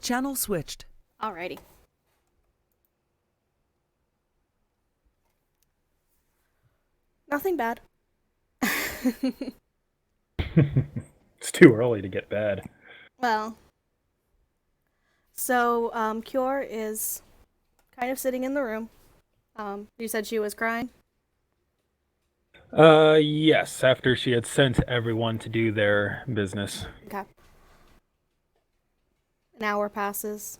Channel switched. Alrighty. Nothing bad. It's too early to get bad. Well, so Cure is kind of sitting in the room. You said she was crying? Yes, after she had sent everyone to do their business. Okay. An hour passes.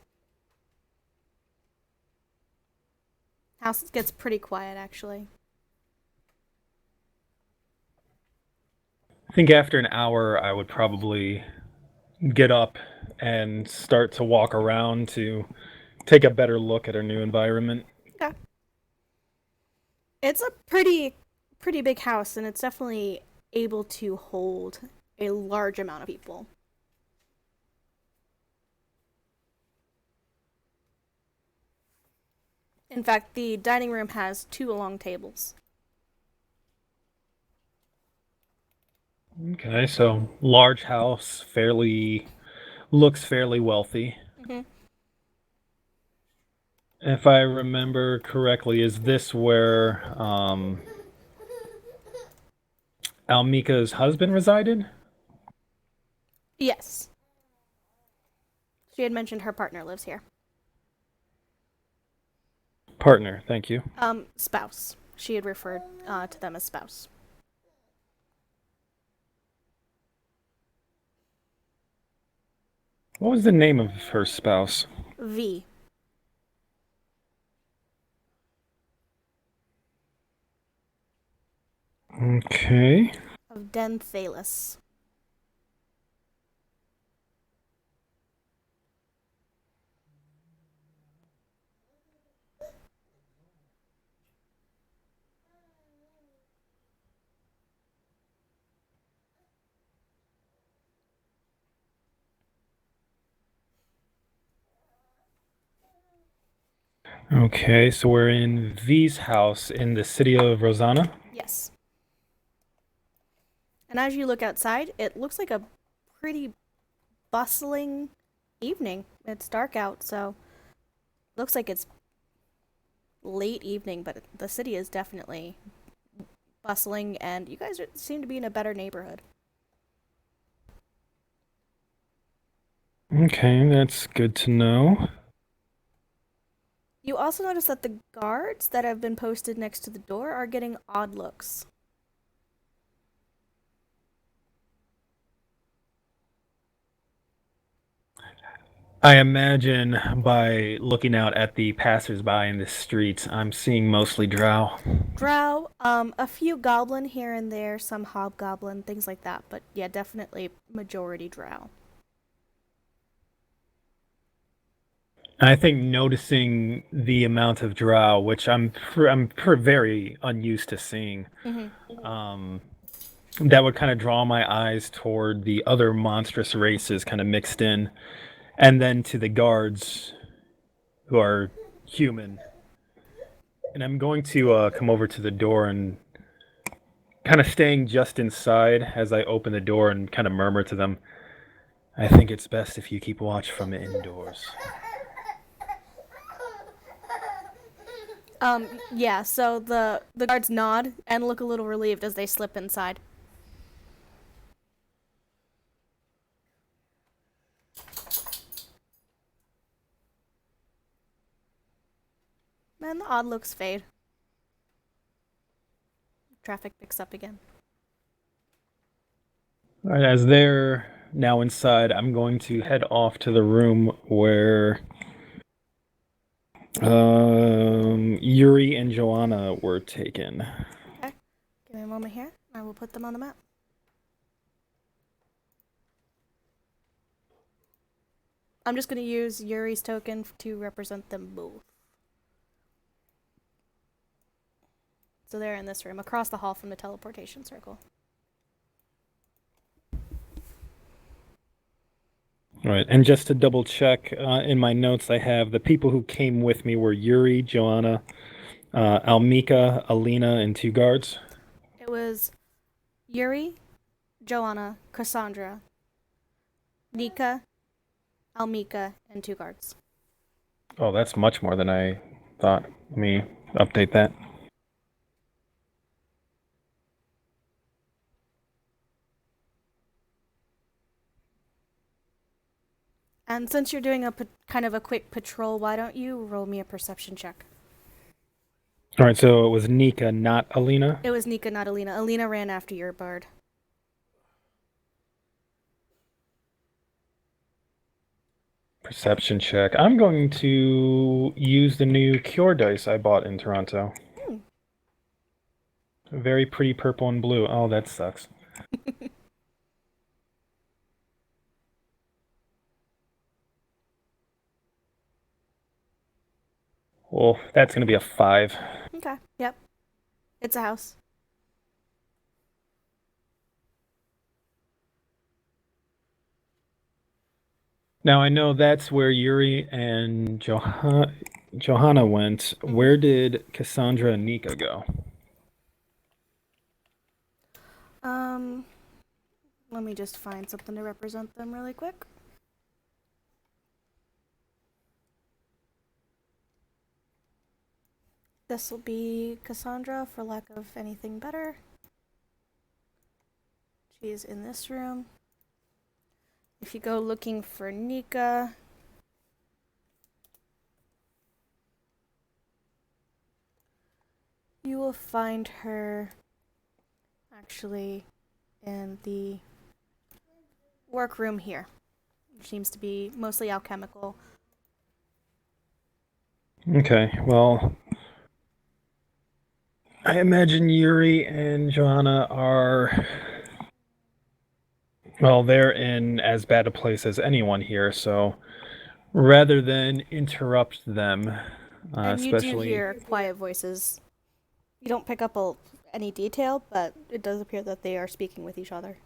House gets pretty quiet, actually. I think after an hour, I would probably get up and start to walk around to take a better look at our new environment. Okay. It's a pretty big house, and it's definitely able to hold a large amount of people. In fact, the dining room has two long tables. Okay, so large house, looks fairly wealthy. Mm-hmm. If I remember correctly, is this where Almika's husband resided? Yes. She had mentioned her partner lives here. Partner, thank you. Spouse. She had referred to them as spouse. What was the name of her spouse? V. Okay. Of Denthalis. Okay, so we're in V's house in the city of Rosanna. Yes. And as you look outside, it looks like a pretty bustling evening. It's dark out, so looks like it's late evening, but the city is definitely bustling, and you guys seem to be in a better neighborhood. Okay, that's good to know. You also notice that the guards that have been posted next to the door are getting odd looks. I imagine by looking out at the passersby in the streets, I'm seeing mostly drow. Drow, a few goblin here and there, some hobgoblin, things like that, but yeah, definitely majority drow. I think noticing the amount of drow, which I'm very unused to seeing, Mm-hmm. um, that would kind of draw my eyes toward the other monstrous races kind of mixed in, and then to the guards who are human. And I'm going to come over to the door and kind of staying just inside as I open the door and kind of murmur to them, I think it's best if you keep watch from indoors. Yeah, so the guards nod and look a little relieved as they slip inside. Then the odd looks fade. Traffic picks up again. All right, as they're now inside, I'm going to head off to the room where Yuri and Joanna were taken. Okay, give me a moment here. I will put them on the map. I'm just going to use Yuri's token to represent them both. So they're in this room, across the hall from the teleportation circle. All right, and just to double check, in my notes, I have the people who came with me were Yuri, Joanna, Almika, Alina, and two guards. It was Yuri, Joanna, Cassandra, Nika, Almika, and 2 guards. Oh, that's much more than I thought. Let me update that. And since you're doing a kind of a quick patrol, why don't you roll me a perception check? All right, so it was Nika, not Alina. It was Nika, not Alina. Alina ran after your bird. Perception check. I'm going to use the new Cure dice I bought in Toronto. Very pretty purple and blue. Oh, that sucks. Well, that's going to be a 5. Okay, yep. It's a house. Now, I know that's where Yuri and Johanna went. Mhm. Where did Cassandra and Nika go? Let me just find something to represent them really quick. This will be Cassandra, for lack of anything better. She's in this room. If you go looking for Nika, you will find her actually in the workroom here. It seems to be mostly alchemical. Okay, well, I imagine Yuri and Johanna are. Well, they're in as bad a place as anyone here, so rather than interrupt them, And you do especially. hear quiet voices. You don't pick up any detail, but it does appear that they are speaking with each other.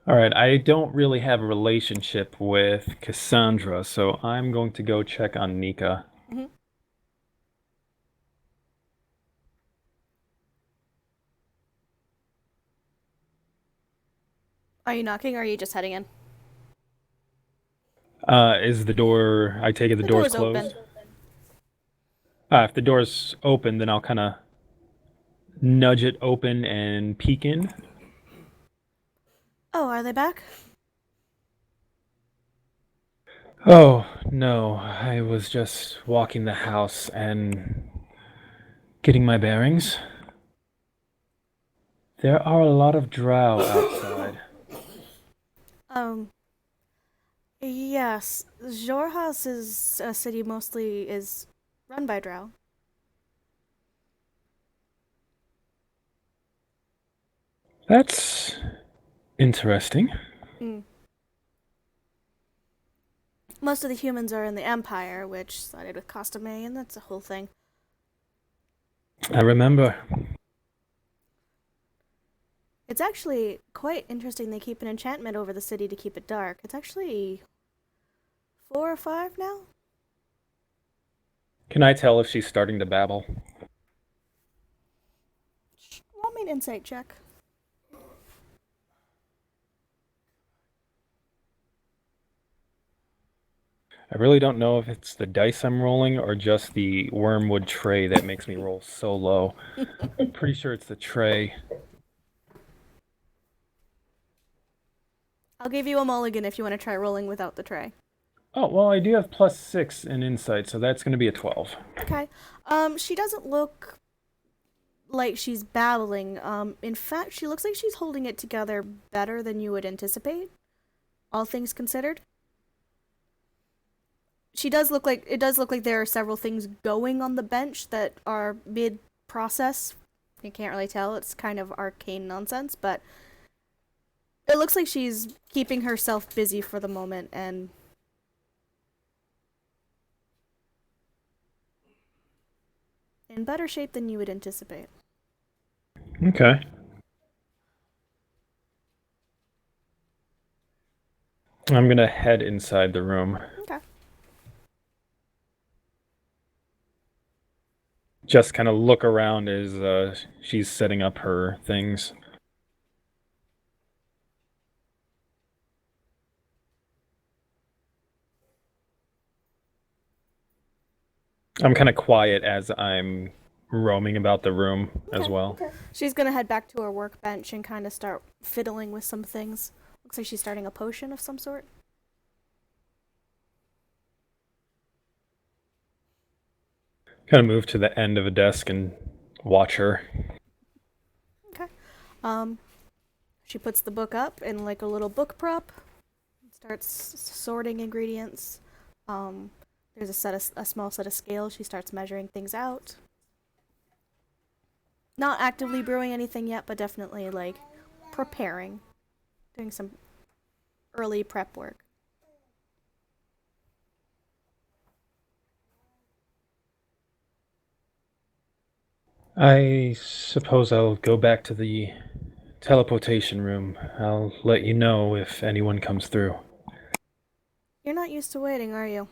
All right, I don't really have a relationship with Cassandra, so I'm going to go check on Nika. Mhm. Are you knocking or are you just heading in? Is the door? I take it the The door's door's closed. open. If the door's open, then I'll kind of nudge it open and peek in. Oh, are they back? Oh, no, I was just walking the house and getting my bearings. There are a lot of drow outside. Yes. Jorhas is a city mostly is run by drow. That's interesting. Mm. Most of the humans are in the Empire, which sided with Costame, and that's a whole thing. I remember. It's actually quite interesting they keep an enchantment over the city to keep it dark. It's actually 4 or 5 now? Can I tell if she's starting to babble? Roll me an insight check. I really don't know if it's the dice I'm rolling or just the wormwood tray that makes me roll so low. I'm pretty sure it's the tray. I'll give you a mulligan if you want to try rolling without the tray. Oh, well, I do have +6 in insight, so that's going to be a 12. Okay. She doesn't look like she's babbling. In fact, she looks like she's holding it together better than you would anticipate, all things considered. It does look like there are several things going on the bench that are mid process. You can't really tell. It's kind of arcane nonsense, but it looks like she's keeping herself busy for the moment and in better shape than you would anticipate. Okay. I'm going to head inside the room. Okay. Just kind of look around as she's setting up her things. I'm kind of quiet as I'm roaming about the room as Okay. well. She's gonna head back to her workbench and kind of start fiddling with some things. Looks like she's starting a potion of some sort. Kind of move to the end of a desk and watch her. Okay. Um, she puts the book up in like a little book prop. Starts sorting ingredients. Um, there's a small set of scales. She starts measuring things out. Not actively brewing anything yet, but definitely like preparing, doing some early prep work. I suppose I'll go back to the teleportation room. I'll let you know if anyone comes through. You're not used to waiting, are you?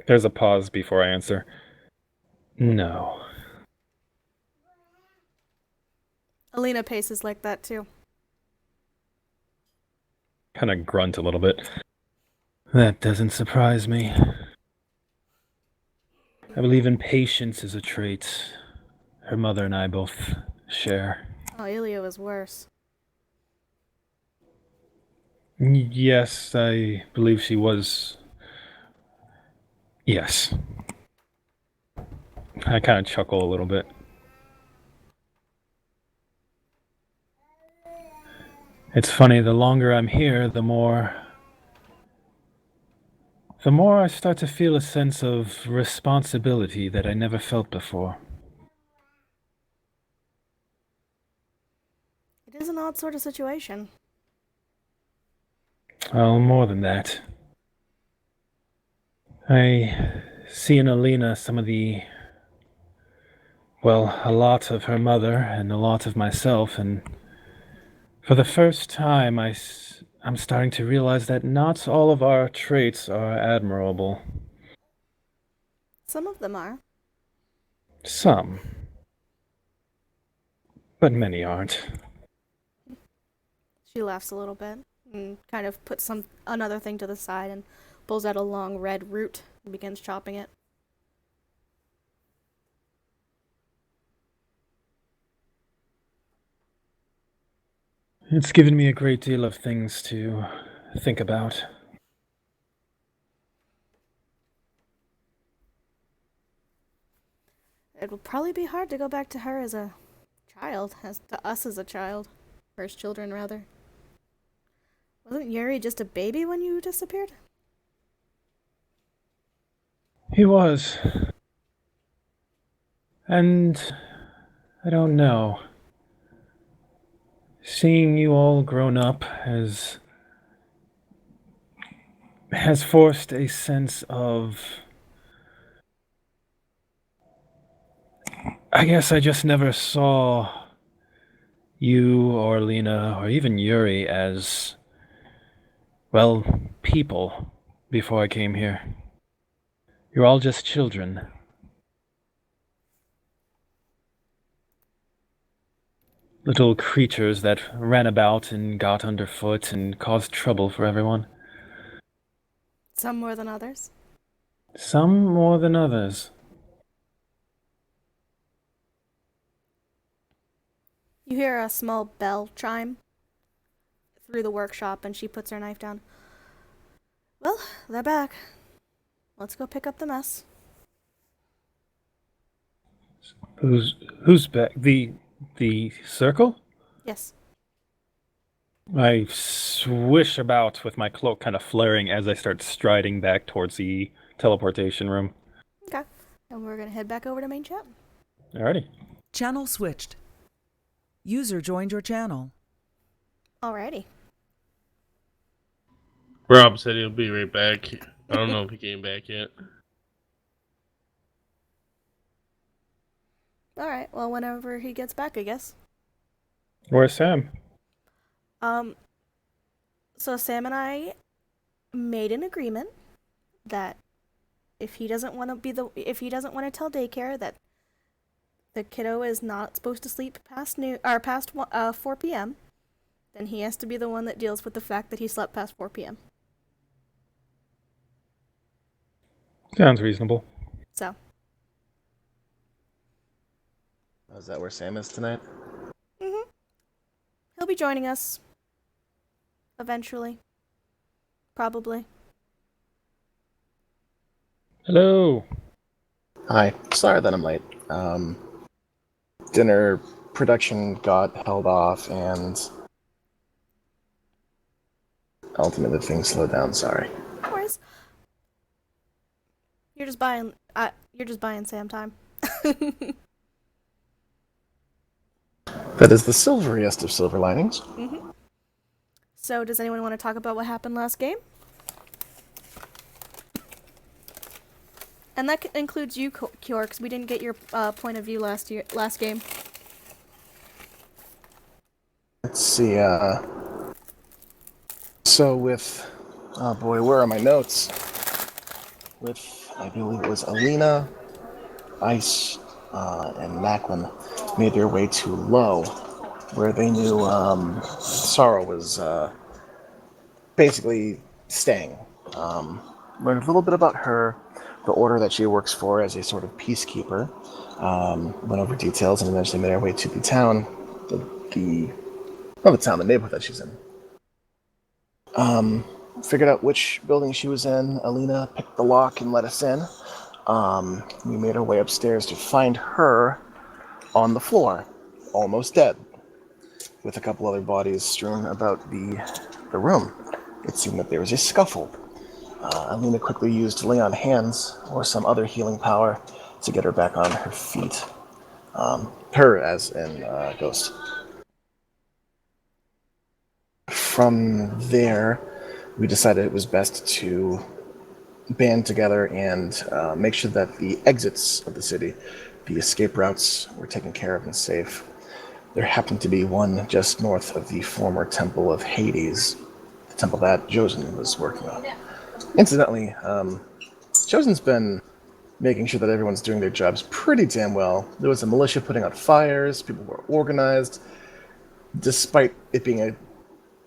There's a pause before I answer. No. Alina paces like that too. Kind of grunt a little bit. That doesn't surprise me. I believe impatience is a trait her mother and I both share. Oh, Ilya is worse. Yes, I believe she was. Yes. I kind of chuckle a little bit. It's funny, the longer I'm here, the more I start to feel a sense of responsibility that I never felt before. It is an odd sort of situation. Well, more than that. I see in Alina some of a lot of her mother and a lot of myself, and for the first time, I'm starting to realize that not all of our traits are admirable. Some of them are. Some, but many aren't. She laughs a little bit and kind of puts another thing to the side and pulls out a long red root and begins chopping it. It's given me a great deal of things to think about. It will probably be hard to go back to her as a child, as to us as a child. Or as children, rather. Wasn't Yuri just a baby when you disappeared? He was. And I don't know. Seeing you all grown up has forced a sense of, I guess I just never saw you or Lena or even Yuri as, well, people before I came here. You're all just children. Little creatures that ran about and got underfoot and caused trouble for everyone. Some more than others. Some more than others. You hear a small bell chime through the workshop and she puts her knife down. Well, they're back. Let's go pick up the mess. Who's back? The circle? Yes. I swish about with my cloak kind of flaring as I start striding back towards the teleportation room. Okay. And we're gonna head back over to main chat. Alrighty. Channel switched. User joined your channel. Alrighty. Rob said he'll be right back. I don't know if he came back yet. Alright, well, whenever he gets back, I guess. Where's Sam? So Sam and I made an agreement that if he doesn't want to tell daycare that the kiddo is not supposed to sleep past 4 p.m., then he has to be the one that deals with the fact that he slept past 4 p.m. Sounds reasonable. So, Is that where Sam is tonight? he'll be joining us eventually. Probably. Hello. Hi. Sorry that I'm late. Dinner production got held off, and ultimately things slowed down. Sorry. No worries. You're just buying Sam time. That is the silveriest of silver linings. So, does anyone want to talk about what happened last game? And that includes you, Kior, because we didn't get your point of view last game. Let's see. So with, oh boy, where are my notes? With, I believe it was Alina, Ice, and Macklin made their way to Low, where they knew Sorrow was basically staying. Learned a little bit about her, the order that she works for as a sort of peacekeeper. Went over details and eventually made our way to the town, the neighborhood that she's in. Figured out which building she was in. Alina picked the lock and let us in. We made our way upstairs to find her on the floor, almost dead, with a couple other bodies strewn about the room. It seemed that there was a scuffle. Alina quickly used lay on hands or some other healing power to get her back on her feet. Her as in Ghost. From there, we decided it was best to band together and make sure that the exits of the city, the escape routes, were taken care of and safe. There happened to be one just north of the former Temple of Hades, the temple that Josen was working on. Incidentally, Josen's been making sure that everyone's doing their jobs pretty damn well. There was a militia putting out fires, people were organized. Despite it being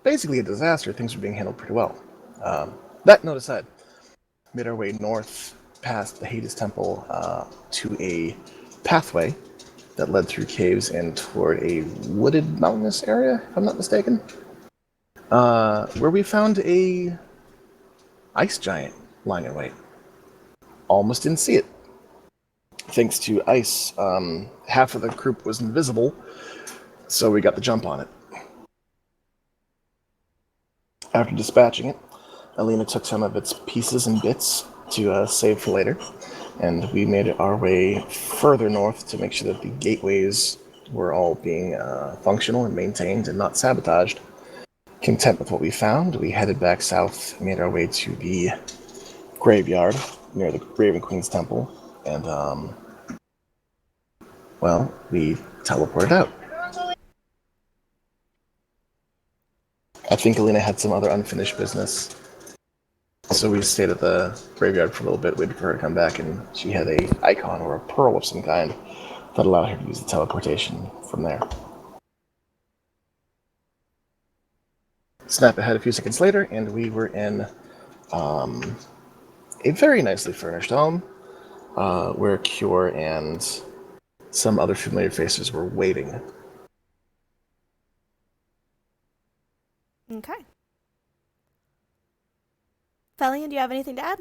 basically a disaster, things were being handled pretty well. That note aside, made our way north past the Hades Temple to a pathway that led through caves and toward a wooded mountainous area, if I'm not mistaken, where we found a ice giant lying in wait. Almost didn't see it. Thanks to ice, half of the group was invisible, so we got the jump on it. After dispatching it, Alina took some of its pieces and bits to save for later, and we made our way further north to make sure that the gateways were all being functional and maintained and not sabotaged. Content with what we found, we headed back south, made our way to the graveyard near the Raven Queen's Temple, and, well, we teleported out. I think Alina had some other unfinished business, so we stayed at the graveyard for a little bit, waited for her to come back, and she had a icon or a pearl of some kind that allowed her to use the teleportation from there. Snap ahead a few seconds later, and we were in a very nicely furnished home where Cure and some other familiar faces were waiting. Okay. Felian, do you have anything to add?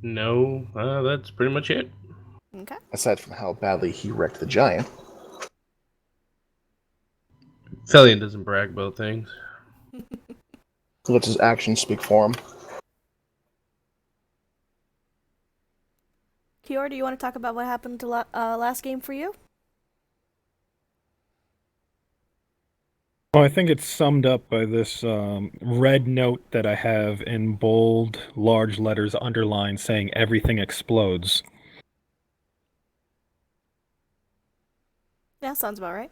No, that's pretty much it. Okay. Aside from how badly he wrecked the giant. Felian doesn't brag about things. Lets his actions speak for him. Kior, do you want to talk about what happened to last game for you? Well, I think it's summed up by this red note that I have in bold, large letters underlined saying everything explodes. Yeah, sounds about right.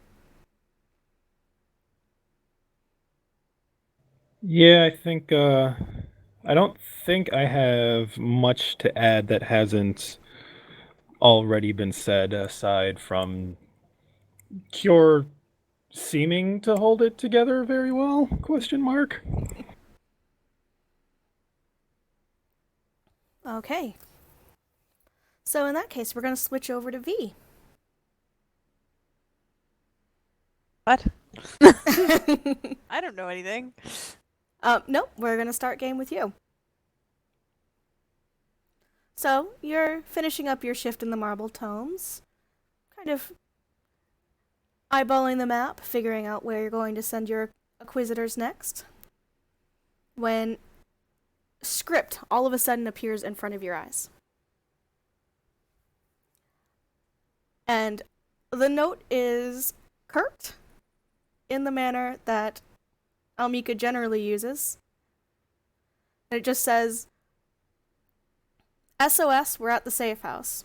Yeah, I think, I don't think I have much to add that hasn't already been said aside from Cure seeming to hold it together very well, question mark. Okay. So in that case, we're going to switch over to V. What? I don't know anything. Nope, we're going to start game with you. So, you're finishing up your shift in the Marble Tomes, kind of eyeballing the map, figuring out where you're going to send your Inquisitors next, when script all of a sudden appears in front of your eyes. And the note is curt, in the manner that Almika generally uses. And it just says, SOS, we're at the safe house.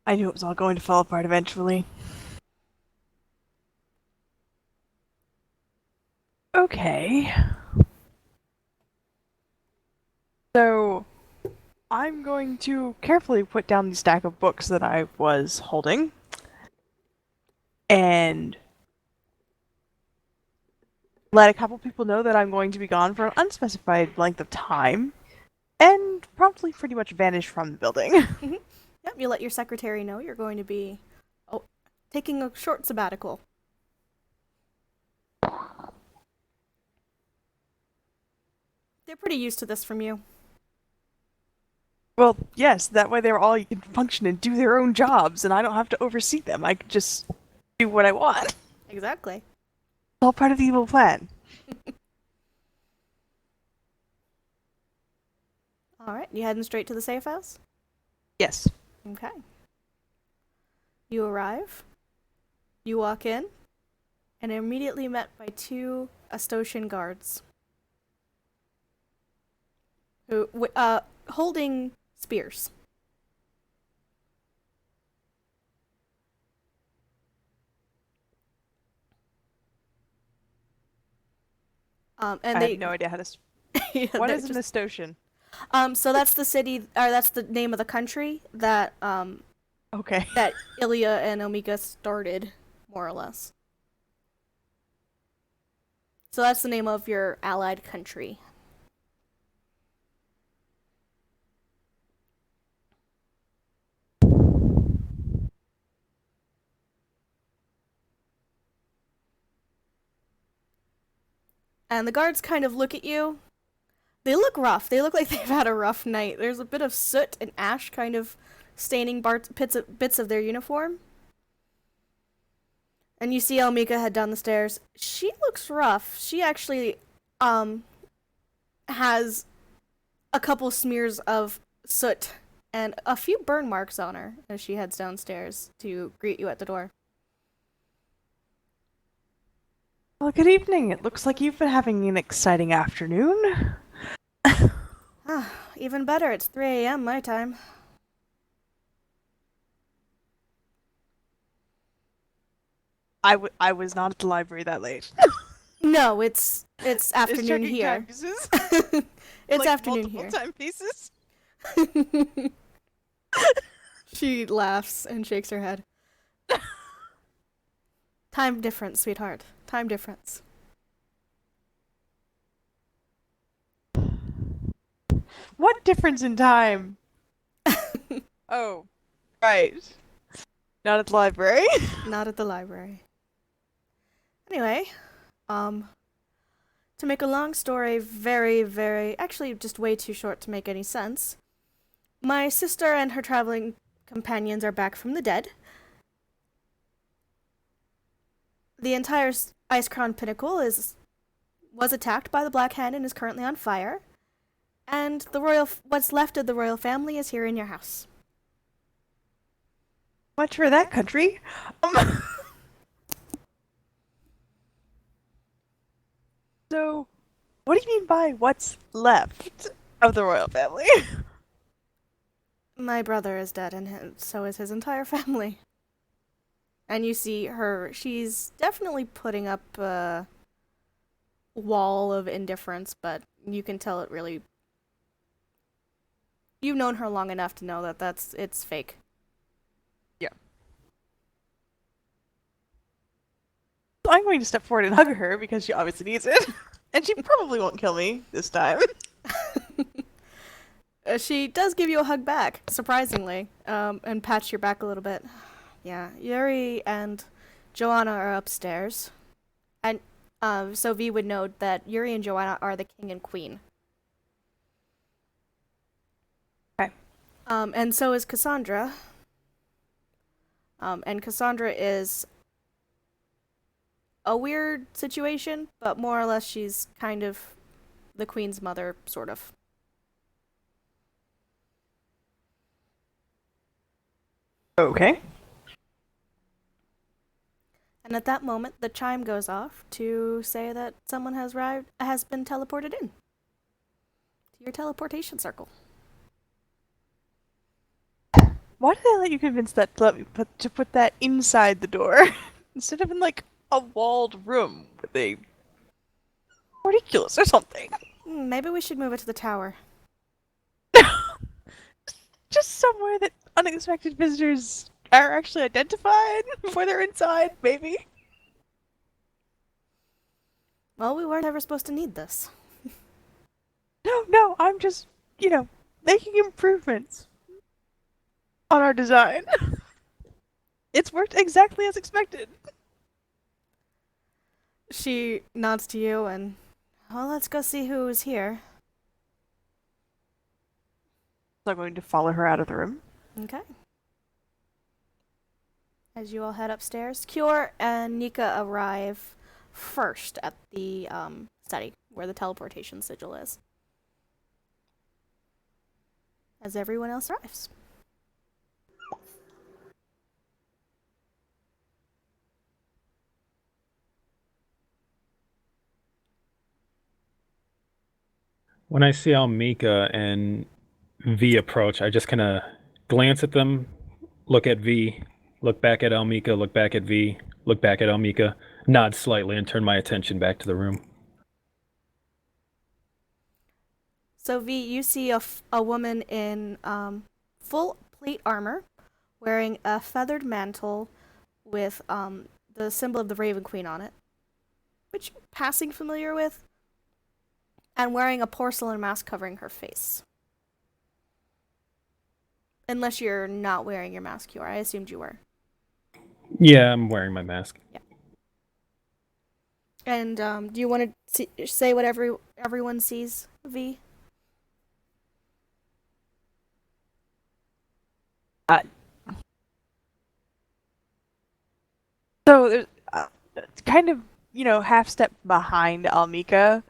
I knew it was all going to fall apart eventually. Okay. So, I'm going to carefully put down the stack of books that I was holding. And let a couple people know that I'm going to be gone for an unspecified length of time. And promptly pretty much vanish from the building. Yep, you let your secretary know you're going to be taking a short sabbatical. They're pretty used to this from you. Well, yes, that way they're all you can function and do their own jobs, and I don't have to oversee them. I can just do what I want. Exactly. It's all part of the evil plan. Alright, you heading straight to the safe house? Yes. Okay. You arrive, you walk in, and are immediately met by two Astosian guards. Who, holding spears. And I they have no idea how to... yeah, What they're is an Astosian? so that's the city, or that's the name of the country that Okay. that Ilya and Omega started, more or less. So that's the name of your allied country. And the guards kind of look at you. They look rough. They look like they've had a rough night. There's a bit of soot and ash kind of staining bits of their uniform. And you see Almika head down the stairs. She looks rough. She actually has a couple smears of soot and a few burn marks on her as she heads downstairs to greet you at the door. Well, good evening. It looks like you've been having an exciting afternoon. Even better, it's 3 a.m. my time. I was not at the library that late. No, it's afternoon checking here. timepieces. It's Like afternoon multiple here. timepieces. She laughs and shakes her head. Time difference, sweetheart. Time difference. What difference in time? Oh, right. Not at the library. Not at the library. Anyway, to make a long story actually just way too short to make any sense, my sister and her traveling companions are back from the dead. The entire Icecrown Pinnacle was attacked by the Black Hand and is currently on fire. And what's left of the royal family is here in your house. Much for that country. So, what do you mean by what's left of the royal family? My brother is dead, and so is his entire family. And you see her, she's definitely putting up a wall of indifference, but you can tell it really... You've known her long enough to know that it's fake. I'm going to step forward and hug her because she obviously needs it. And she probably won't kill me this time. She does give you a hug back, surprisingly, and pats your back a little bit. Yeah, Yuri and Joanna are upstairs. And so V would note that Yuri and Joanna are the king and queen. Okay. And so is Cassandra. And Cassandra is a weird situation, but more or less she's kind of the queen's mother, sort of. Okay. And at that moment, the chime goes off to say that someone has been teleported in to your teleportation circle. Why did I let you convince that to put that inside the door instead of in like a walled room with a ridiculous or something? Maybe we should move it to the tower. Just somewhere that unexpected visitors are actually identified before they're inside, maybe. Well, we weren't ever supposed to need this. No, I'm just, making improvements on our design. It's worked exactly as expected. She nods to you and, well, let's go see who's here. So I'm going to follow her out of the room. Okay. As you all head upstairs, Cure and Nika arrive first at the study where the teleportation sigil is. As everyone else arrives. When I see Almika and V approach, I just kind of glance at them, look at V, look back at Almika, look back at V, look back at Almika, nod slightly, and turn my attention back to the room. So V, you see a woman in full plate armor, wearing a feathered mantle with the symbol of the Raven Queen on it, which you're passing familiar with, and wearing a porcelain mask covering her face. Unless you're not wearing your mask, you are. I assumed you were. Yeah, I'm wearing my mask. Yeah. And do you want to say what everyone sees, V? So there's kind of, half step behind Almika.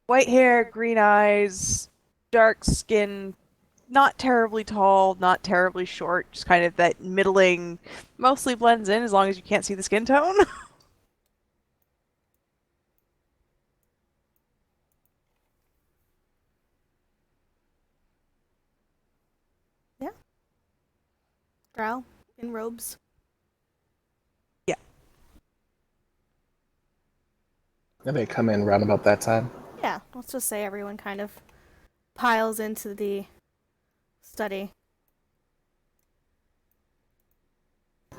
White hair, green eyes, dark skin, not terribly tall, not terribly short, just kind of that middling, mostly blends in as long as you can't see the skin tone. Drow in robes. And they come in round about that time. Yeah, let's just say everyone kind of piles into the study.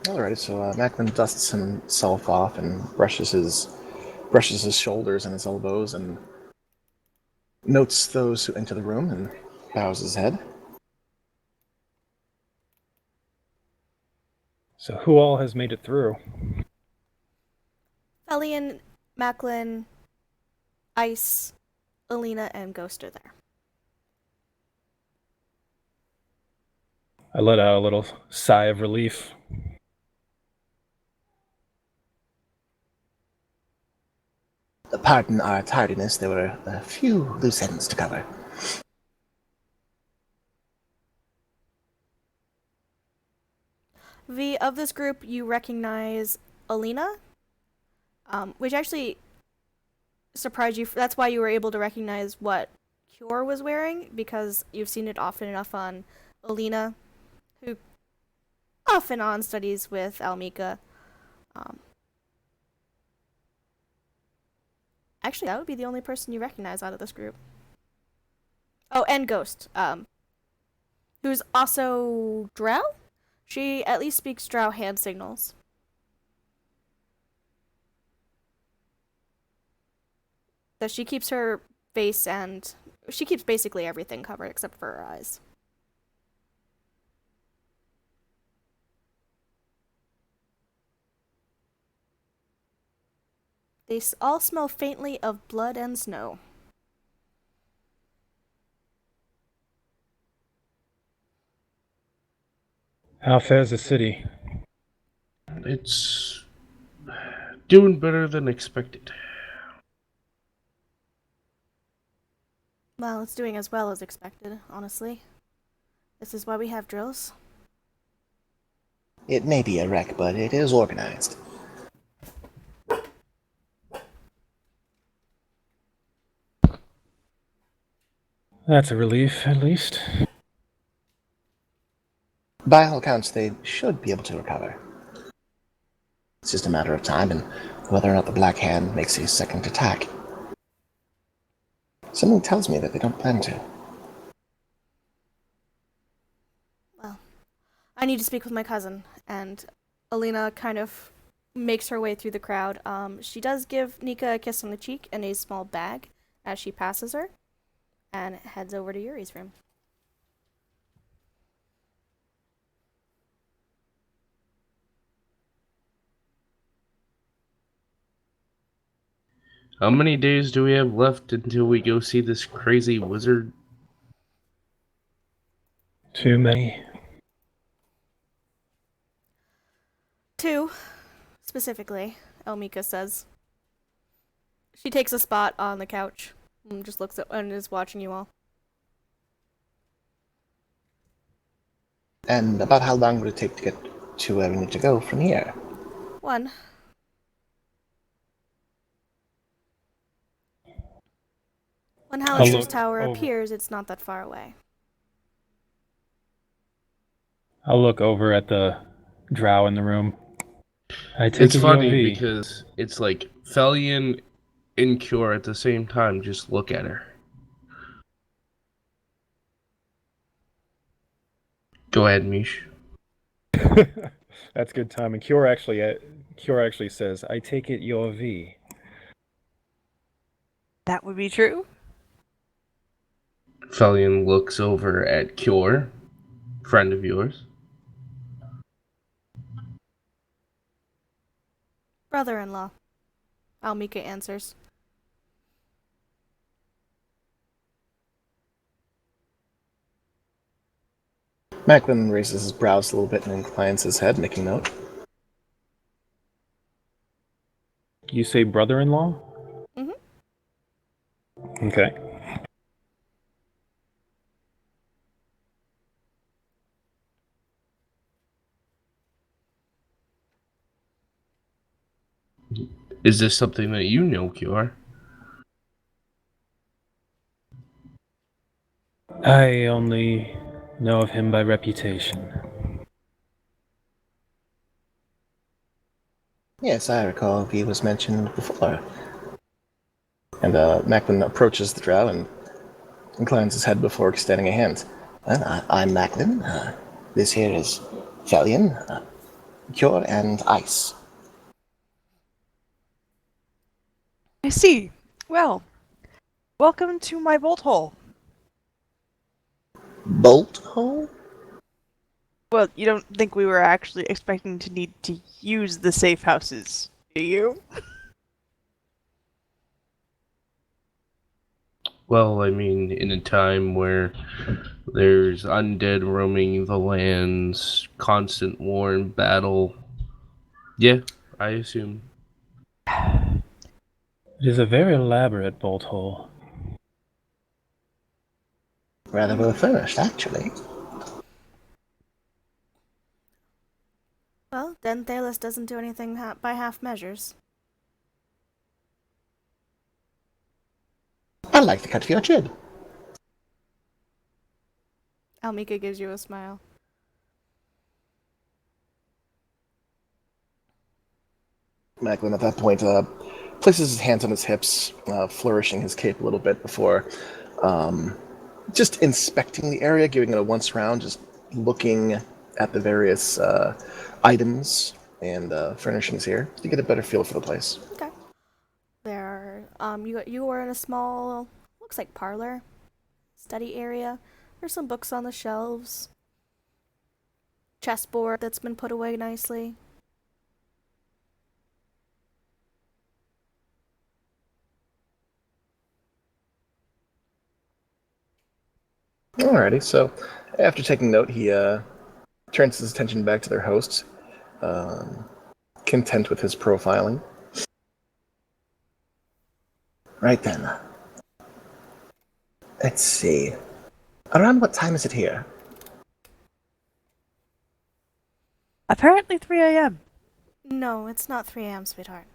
Alrighty, so Macklin dusts himself off and brushes his shoulders and his elbows and notes those who enter the room and bows his head. So who all has made it through? Felian, Macklin, Ice, Alina, and Ghost are there. I let out a little sigh of relief. Pardon our tardiness, there were a few loose ends to cover. V, of this group, you recognize Alina, which actually surprised you. That's why you were able to recognize what Cure was wearing, because you've seen it often enough on Alina, who off and on studies with Almika. Actually, that would be the only person you recognize out of this group. Oh, and Ghost, who's also Drow? She at least speaks Drow hand signals. So she keeps her face and she keeps basically everything covered except for her eyes. They all smell faintly of blood and snow. How fares the city? It's doing better than expected. Well, it's doing as well as expected, honestly. This is why we have drills. It may be a wreck, but it is organized. That's a relief, at least. By all accounts, they should be able to recover. It's just a matter of time and whether or not the Black Hand makes a second attack. Something tells me that they don't plan to. Well, I need to speak with my cousin, and Alina kind of makes her way through the crowd. She does give Nika a kiss on the cheek and a small bag as she passes her, and heads over to Yuri's room. How many days do we have left until we go see this crazy wizard? Too many. 2, specifically, Elmika says. She takes a spot on the couch and just looks at and is watching you all. And about how long would it take to get to where we need to go from here? 1. When Hallister's look tower over. appears, it's not that far away. I'll look over at the drow in the room. I take It's it funny UAV. because it's like Felion and Cure at the same time. Just look at her. Go ahead, Mish. That's good timing. Cure actually says, "I take it you're V." That would be true. Felion looks over at Cure, friend of yours. Brother-in-law. Almika answers. Macklin raises his brows a little bit and inclines his head, making note. You say brother-in-law? Mhm. Okay. Is this something that you know, Cure? I only know of him by reputation. Yes, I recall he was mentioned before. And Macklin approaches the drow and inclines his head before extending a hand. Well, I'm Macklin. This here is Felion, Cure, and Ice. I see. Well, welcome to my bolt hole. Bolt hole? Well, you don't think we were actually expecting to need to use the safe houses, do you? Well, I mean, in a time where there's undead roaming the lands, constant war and battle. Yeah, I assume. It is a very elaborate bolt hole. Rather well furnished, actually. Well, then Thalos doesn't do anything by half measures. I like the cut of your jib. Almika gives you a smile. Macklin, at that point, places his hands on his hips, flourishing his cape a little bit before just inspecting the area, giving it a once round, just looking at the various items and furnishings here to get a better feel for the place. Okay. There are You are in a small, looks like parlor, study area. There's some books on the shelves. Chessboard that's been put away nicely. Alrighty, so after taking note, he turns his attention back to their host, content with his profiling. Right then. Let's see. Around what time is it here? Apparently 3 a.m. No, it's not 3 a.m., sweetheart.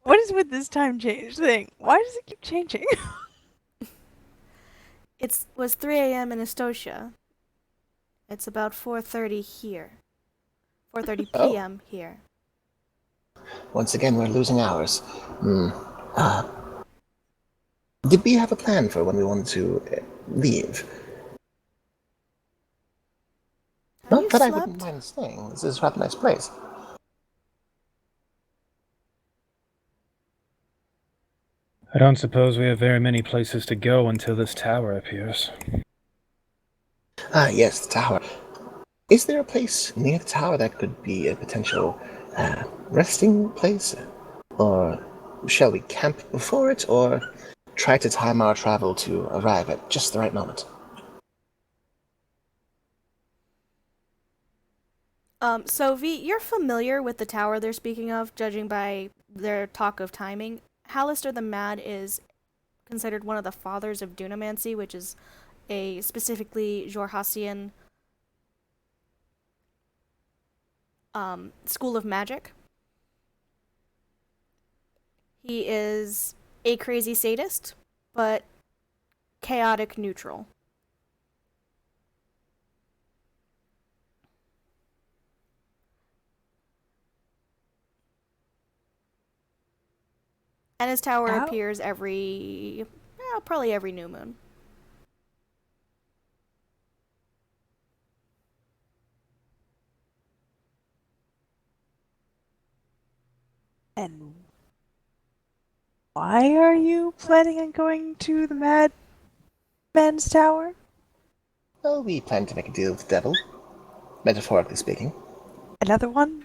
What is with this time change thing? Why does it keep changing? It was 3 a.m. in Estotia. It's about 4:30 here. 4:30 Oh. p.m. here. Once again, we're losing hours. Did we have a plan for when we wanted to leave? Have Not you that I slept? wouldn't mind staying. This is a rather nice place. I don't suppose we have very many places to go until this tower appears. Ah, yes, the tower. Is there a place near the tower that could be a potential resting place? Or shall we camp before it, or try to time our travel to arrive at just the right moment? So V, you're familiar with the tower they're speaking of, judging by their talk of timing. Hallister the Mad is considered one of the fathers of Dunamancy, which is a specifically Jorhassian school of magic. He is a crazy sadist, but chaotic neutral. And his tower Ow. appears probably every new moon. And why are you planning on going to the Madman's Tower? Well, we plan to make a deal with the devil, metaphorically speaking. Another one?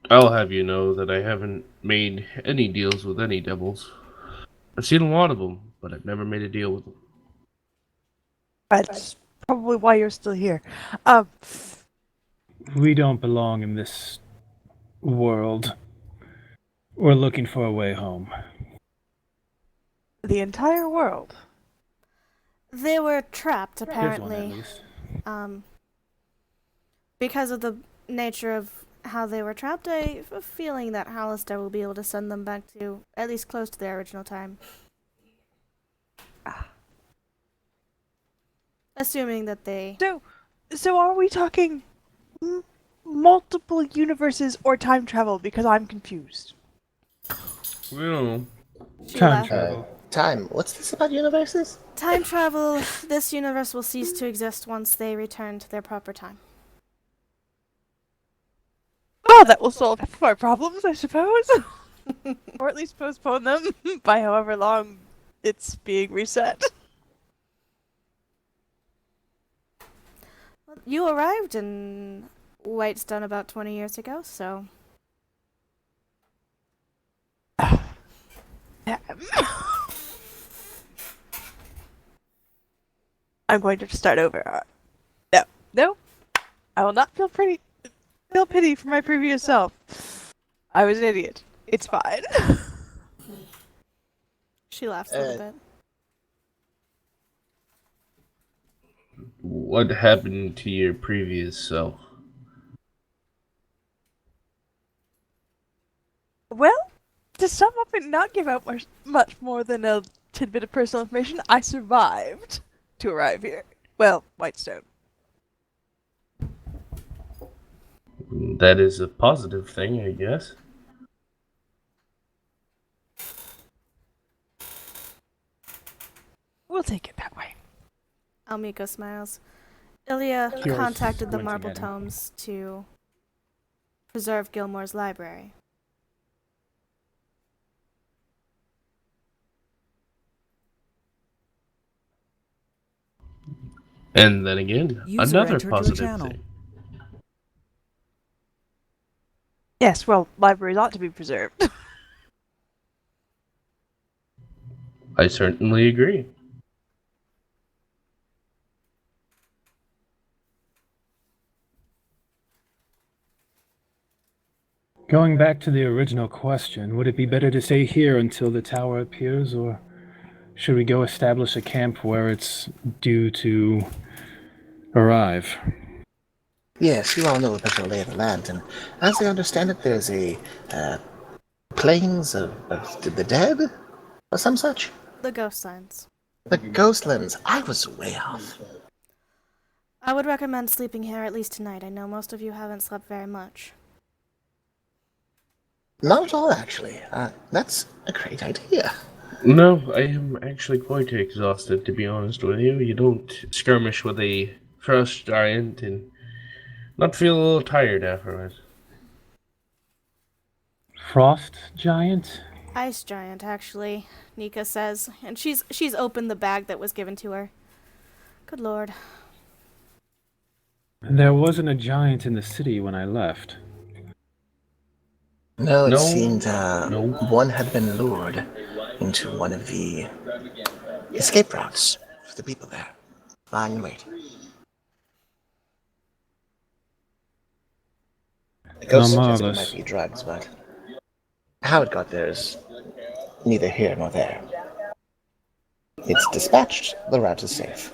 I'll have you know that I haven't made any deals with any devils. I've seen a lot of them, but I've never made a deal with them. That's probably why you're still here. We don't belong in this world. We're looking for a way home. The entire world. They were trapped, Here's one at apparently. least. Because of the nature of how they were trapped, I have a feeling that Hallister will be able to send them back to at least close to their original time. Assuming that they... So are we talking multiple universes or time travel? Because I'm confused. We don't know. She Time laughed. travel. Time. What's this about universes? Time travel, this universe will cease to exist once they return to their proper time. Oh, that will solve half of our problems, I suppose. Or at least postpone them by however long it's being reset. You arrived in Whitestone about 20 years ago, so... I'm going to start over. No. I will not feel pity for my previous self. I was an idiot. It's fine. She laughs a little bit. What happened to your previous self? Well, to sum up and not give out much more than a tidbit of personal information, I survived to arrive here. Well, Whitestone. That is a positive thing, I guess. We'll take it that way. Almiko smiles. Ilya Curious contacted the squinting Marble at him. Tomes to preserve Gilmore's library. And then again, User another entered your positive channel. thing. Yes, well, libraries ought to be preserved. I certainly agree. Going back to the original question, would it be better to stay here until the tower appears, or should we go establish a camp where it's due to arrive? Yes, you all know a bit of the lay of the land, and as I understand it, there's a plains of the dead, or some such. The ghost lands. The Ghostlands. I was way off. I would recommend sleeping here at least tonight. I know most of you haven't slept very much. Not at all, actually. That's a great idea. No, I am actually quite exhausted, to be honest with you. You don't skirmish with a frost giant and not feel a little tired afterwards. Frost giant? Ice giant, actually, Nika says, and she's opened the bag that was given to her. Good lord. There wasn't a giant in the city when I left. No, it No, seemed no. one had been lured into one of the escape routes for the people there. Lying in wait. The ghost suggested it marvelous. might be drugs, but how it got there is neither here nor there. It's dispatched. The route is safe.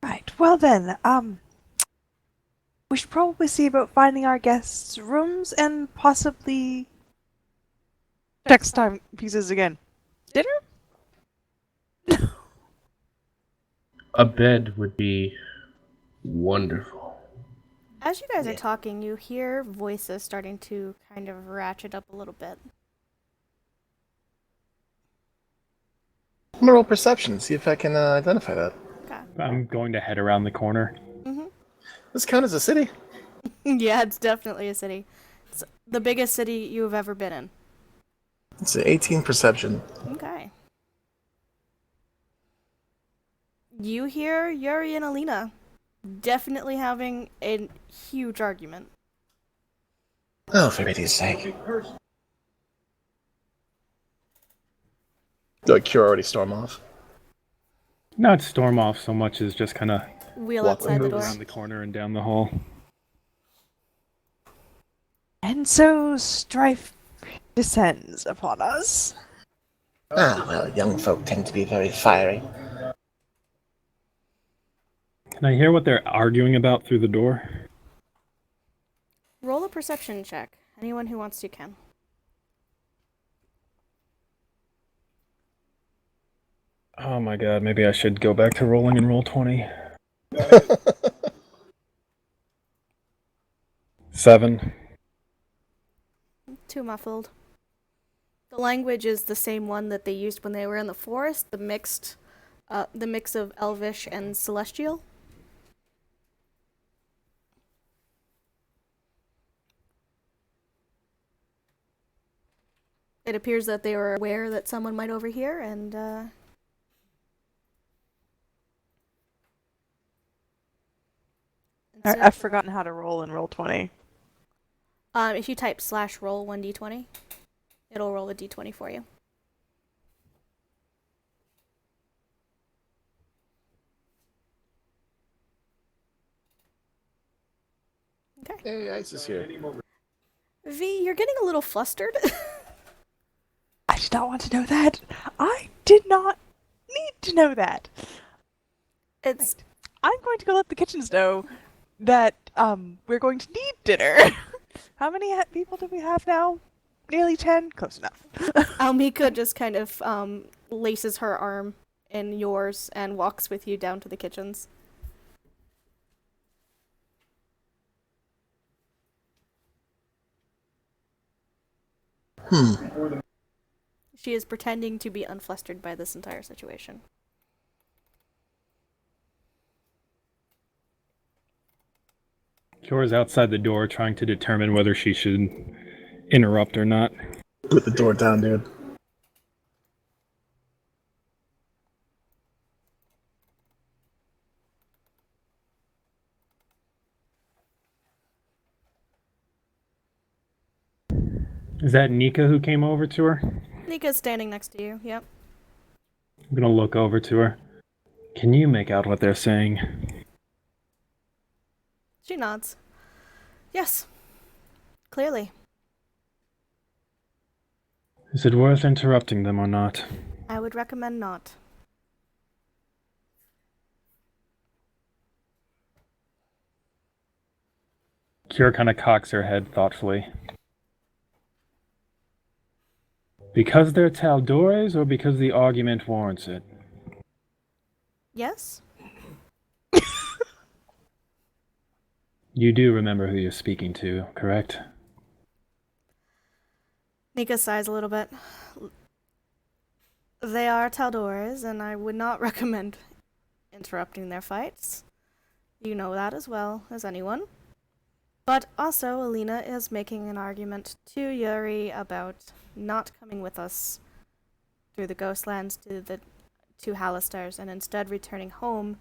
Right, well then, we should probably see about finding our guests' rooms and possibly text time pieces again. Dinner? A bed would be wonderful. As you guys are Yeah. talking, you hear voices starting to kind of ratchet up a little bit. I'm gonna roll perception, see if I can identify that. Okay. I'm going to head around the corner. This count as a city? Yeah, it's definitely a city. It's the biggest city you've ever been in. It's an 18 perception. Okay. You hear Yuri and Alina definitely having a huge argument. Oh, for pity's sake. Did Cure already storm off? Not storm off so much as just kind of Wheel Walk outside the move door. around the corner and down the hall. And so strife descends upon us. Ah, well, young folk tend to be very fiery. Can I hear what they're arguing about through the door? Roll a perception check. Anyone who wants to can. Oh my god, maybe I should go back to rolling and roll 20. 7. Too muffled. The language is the same one that they used when they were in the forest, the mix of Elvish and Celestial. It appears that they were aware that someone might overhear, and so, I've forgotten how to roll in roll 20. if you type /roll 1d20, it'll roll a d20 for you. Okay. Hey, Ice is here. V, you're getting a little flustered. I did not want to know that. I did not need to know that. It's I'm going to go let the kitchens know that we're going to need dinner. How many people do we have now? Nearly 10? Close enough. Almika just kind of laces her arm in yours and walks with you down to the kitchens. She is pretending to be unflustered by this entire situation. Kiyora's outside the door trying to determine whether she should interrupt or not. Put the door down, dude. Is that Nika who came over to her? Nika's standing next to you, yep. I'm gonna look over to her. Can you make out what they're saying? She nods. Yes. Clearly. Is it worth interrupting them or not? I would recommend not. Kiora kind of cocks her head thoughtfully. Because they're Taldores or because the argument warrants it? Yes? You do remember who you're speaking to, correct? Nika sighs a little bit. They are Taldores, and I would not recommend interrupting their fights. You know that as well as anyone. But also, Alina is making an argument to Yuri about not coming with us through the Ghostlands to Halistars, and instead returning home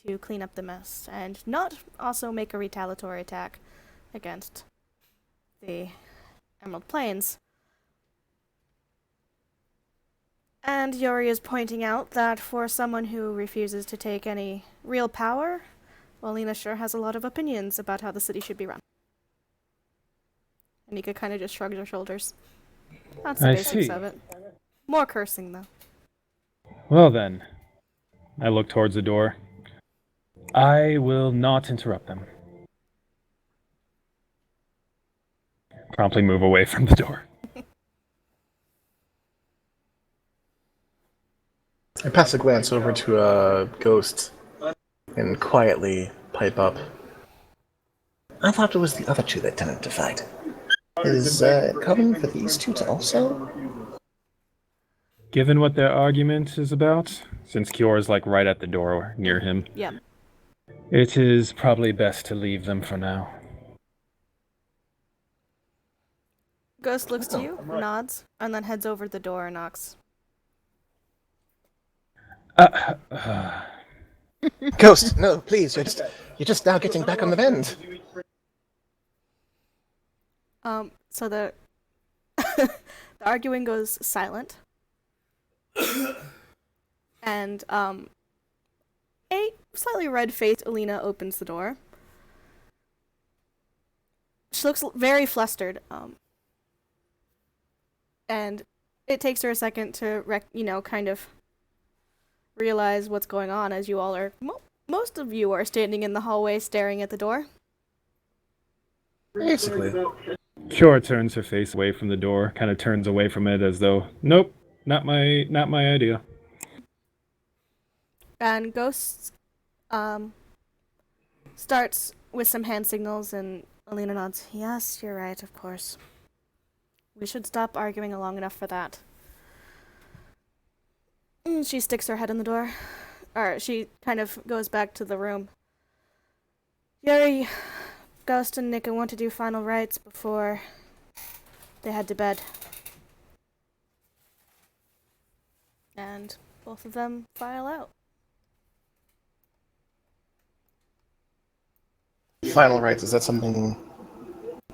to clean up the mess, and not also make a retaliatory attack against the Emerald Plains. And Yuri is pointing out that for someone who refuses to take any real power, well, Lena sure has a lot of opinions about how the city should be run. And Nika kind of just shrugs her shoulders. That's the I basics see. of it. More cursing, though. Well then, I look towards the door. I will not interrupt them. Promptly move away from the door. I pass a glance over to a ghost and quietly pipe up. I thought it was the other two that tended to fight. Is it common for these two to also? Given what their argument is about, since Kiora's like right at the door near him, Yeah. it is probably best to leave them for now. Ghost looks to you, nods, and then heads over to the door and knocks. Ghost, no, please, you're just now getting back on the mend. So the the arguing goes silent. And a slightly red-faced Alina opens the door. She looks very flustered. And it takes her a second to kind of realize what's going on, as you all are most of you are standing in the hallway staring at the door. Basically. Kiora turns her face away from the door, kind of turns away from it as though, nope, not my idea. And Ghost starts with some hand signals, and Alina nods. Yes, you're right, of course. We should stop arguing long enough for that. And she sticks her head in the door. Or she kind of goes back to the room. Yuri, Ghost and Nika want to do final rites before they head to bed. And both of them file out. Final rites, is that something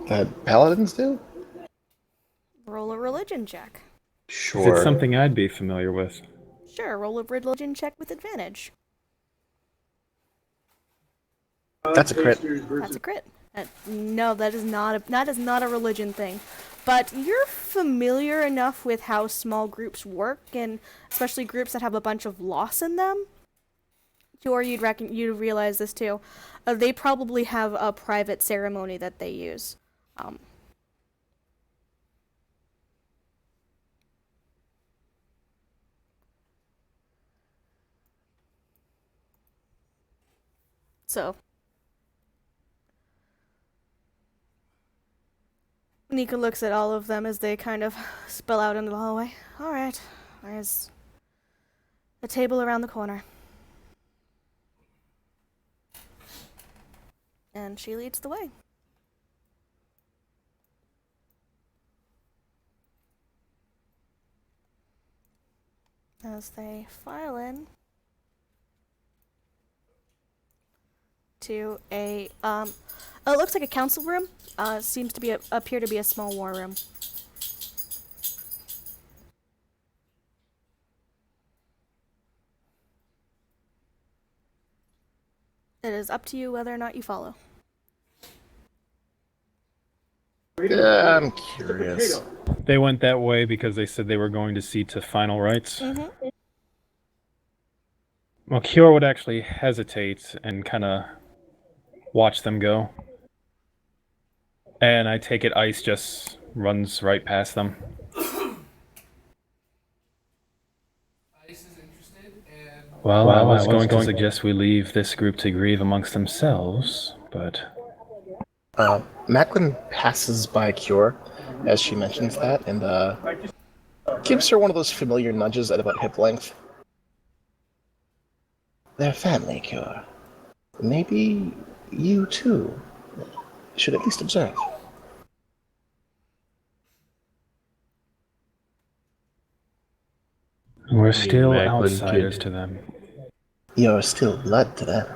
that paladins do? Roll a religion check. Sure. Is it something I'd be familiar with? Sure, roll a religion check with advantage. That's a crit. That's a crit. No, that is not a religion thing. But you're familiar enough with how small groups work, and especially groups that have a bunch of loss in them. Or you'd realize this too. They probably have a private ceremony that they use. So Nika looks at all of them as they kind of spill out into the hallway. All right, there's a table around the corner. And she leads the way. As they file in to a it looks like a council room. Seems to be appear to be a small war room. It is up to you whether or not you follow. Yeah, I'm curious. They went that way because they said they were going to see to final rites. Mm-hmm. Well, Kiora would actually hesitate and kind of watch them go. And I take it Ice just runs right past them. Well, I was going to suggest we leave this group to grieve amongst themselves, but... Macklin passes by Cure as she mentions that and gives her one of those familiar nudges at about hip length. They're family, Cure. Maybe you too should at least observe. We're still Macklin outsiders kid. to them. You're still blood to them.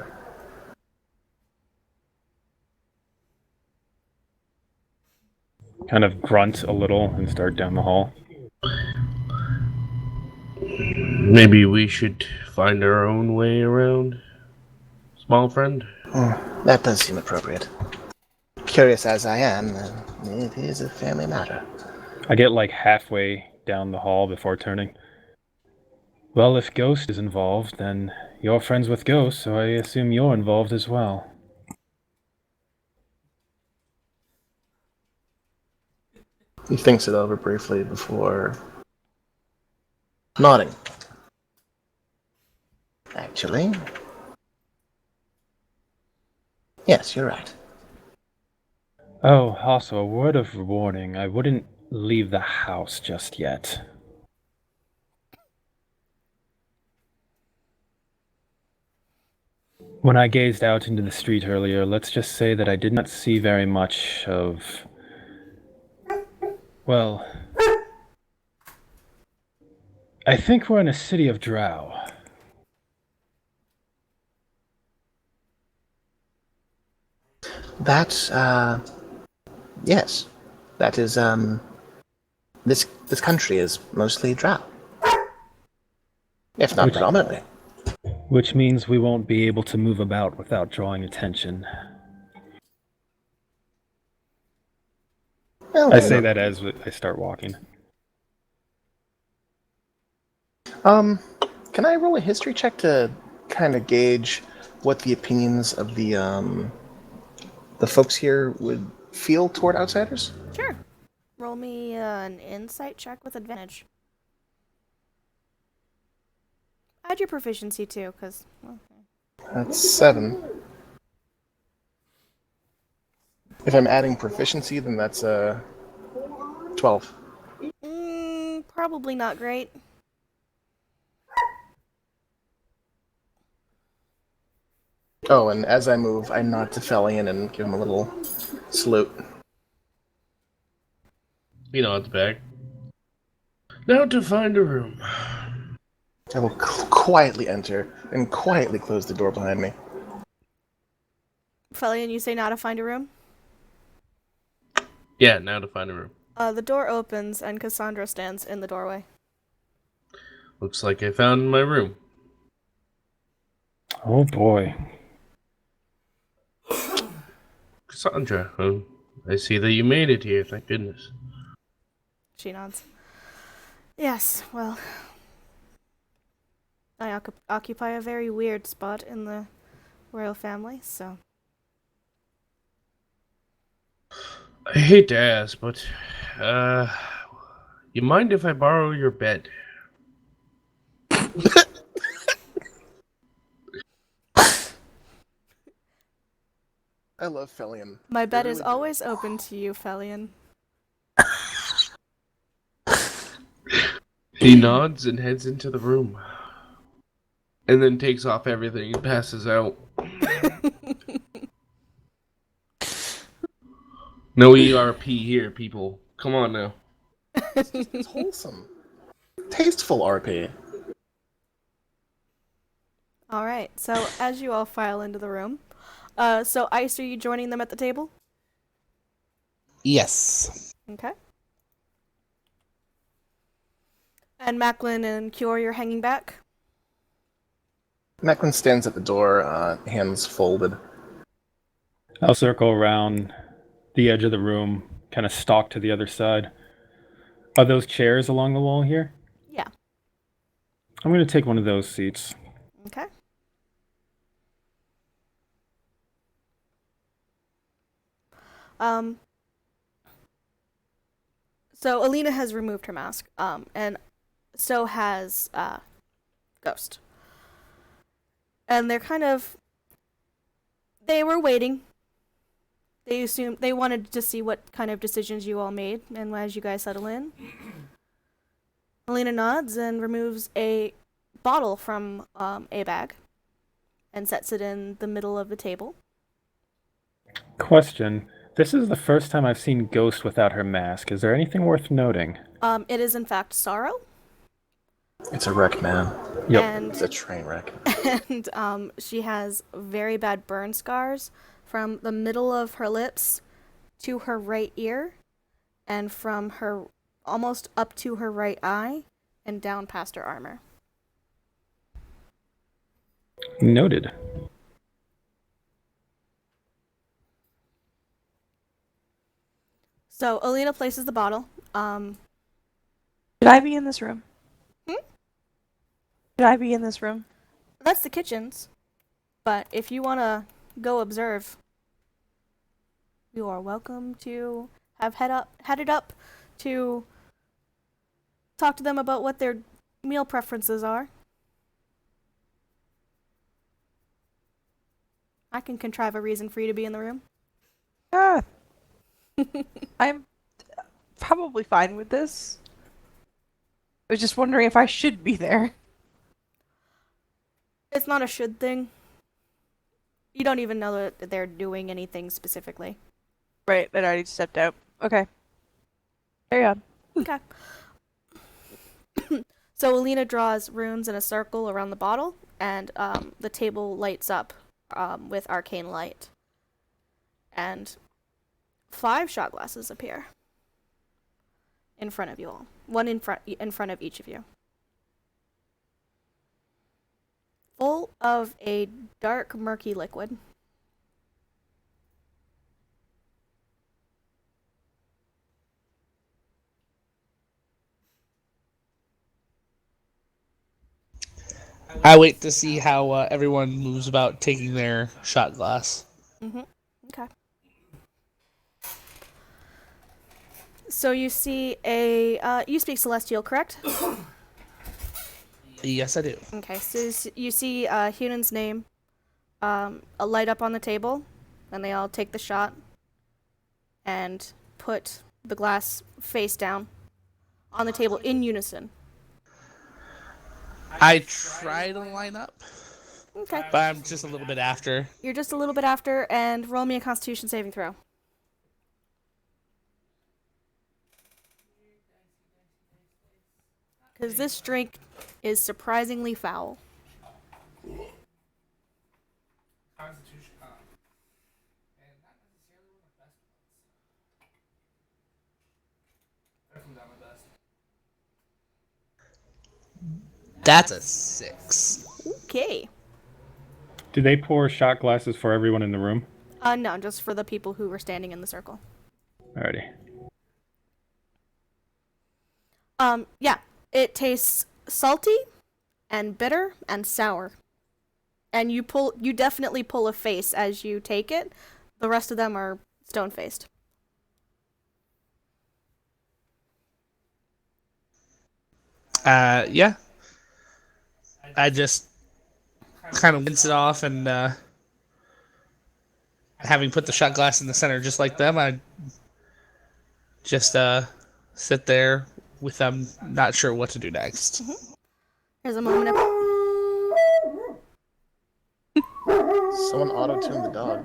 Kind of grunt a little and start down the hall. Maybe we should find our own way around, small friend. That does seem appropriate. Curious as I am, it is a family matter. I get like halfway down the hall before turning. Well, if Ghost is involved, then you're friends with Ghost, so I assume you're involved as well. He thinks it over briefly before nodding. Actually, yes, you're right. Oh, also, a word of warning. I wouldn't leave the house just yet. When I gazed out into the street earlier, let's just say that I did not see very much of... Well... I think we're in a city of Drow. That, yes. That is, this country is mostly Drow. If not Which- predominantly. Which means we won't be able to move about without drawing attention. Well, I you say know. that as I start walking. Can I roll a history check to kind of gauge what the opinions of the folks here would feel toward outsiders? Sure. Roll me an insight check with advantage. Add your proficiency too, because... That's 7. If I'm adding proficiency, then that's 12. Probably not great. Oh, and as I move, I nod to Felian and give him a little salute. You know, at the back. Now to find a room. I will quietly enter and quietly close the door behind me. Felian, you say now to find a room? Yeah, now to find a room. The door opens and Cassandra stands in the doorway. Looks like I found my room. Oh boy. Cassandra, I see that you made it here, thank goodness. She nods. Yes, well... I occupy a very weird spot in the royal family, so... I hate to ask, but, you mind if I borrow your bed? I love Felian. My bed is really do. always open to you, Felian. He nods and heads into the room. And then takes off everything and passes out. No ERP here, people. Come on now. It's wholesome. Tasteful RP. All right. So as you all file into the room, so Ice, are you joining them at the table? Yes. Okay. And Macklin and Cure, you're hanging back. Macklin stands at the door, hands folded. I'll circle around the edge of the room, kind of stalk to the other side. Are those chairs along the wall here? Yeah. I'm going to take one of those seats. Okay. So Alina has removed her mask, and so has Ghost. And they were waiting. They assumed they wanted to see what kind of decisions you all made, and as you guys settle in, Alina nods and removes a bottle from a bag and sets it in the middle of the table. Question. This is the first time I've seen Ghost without her mask. Is there anything worth noting? It is in fact Sorrow. It's a wreck, man. Yep. And It's a train wreck. and she has very bad burn scars from the middle of her lips to her right ear, and from her almost up to her right eye, and down past her armor. Noted. So Alina places the bottle. Should I be in this room? Should I be in this room? That's the kitchens, but if you want to go observe, you are welcome to have headed up to talk to them about what their meal preferences are. I can contrive a reason for you to be in the room. Ah. I'm probably fine with this. I was just wondering if I should be there. It's not a should thing. You don't even know that they're doing anything specifically. Right, I'd already stepped out. Okay. Carry on. Okay. So Alina draws runes in a circle around the bottle, and the table lights up with arcane light. And 5 shot glasses appear in front of you all. One in front of each of you. Full of a dark, murky liquid. I wait to see how everyone moves about taking their shot glass. Mm-hmm. Okay. So you see you speak Celestial, correct? Yes, I do. Okay, so you see Hunan's name a light up on the table, and they all take the shot and put the glass face down on the table in unison. I try to line up, Okay. but I'm just a little bit after. You're just a little bit after, and roll me a Constitution saving throw. Because this drink is surprisingly foul. That's a 6. Okay. Do they pour shot glasses for everyone in the room? No, just for the people who were standing in the circle. Alrighty. Yeah. It tastes salty and bitter and sour. And you definitely pull a face as you take it. The rest of them are stone-faced. Yeah. I just kind of rinse it off, and having put the shot glass in the center just like them, I just sit there with them, not sure what to do next. There's a moment of Someone auto-tuned the dog.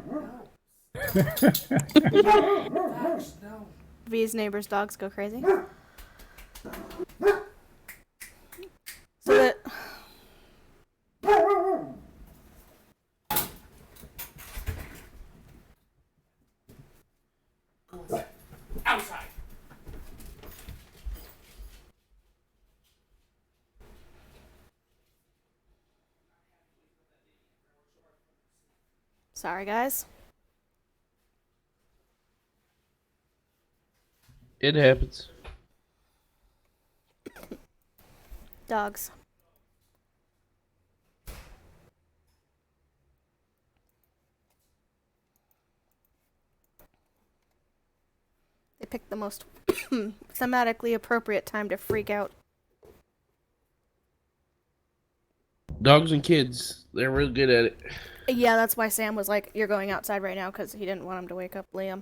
V's neighbors' dogs go crazy. So that Outside. sorry guys. It happens. Dogs. They picked the most thematically appropriate time to freak out. Dogs and kids, they're real good at it. Yeah, that's why Sam was like, "You're going outside right now," because he didn't want him to wake up Liam.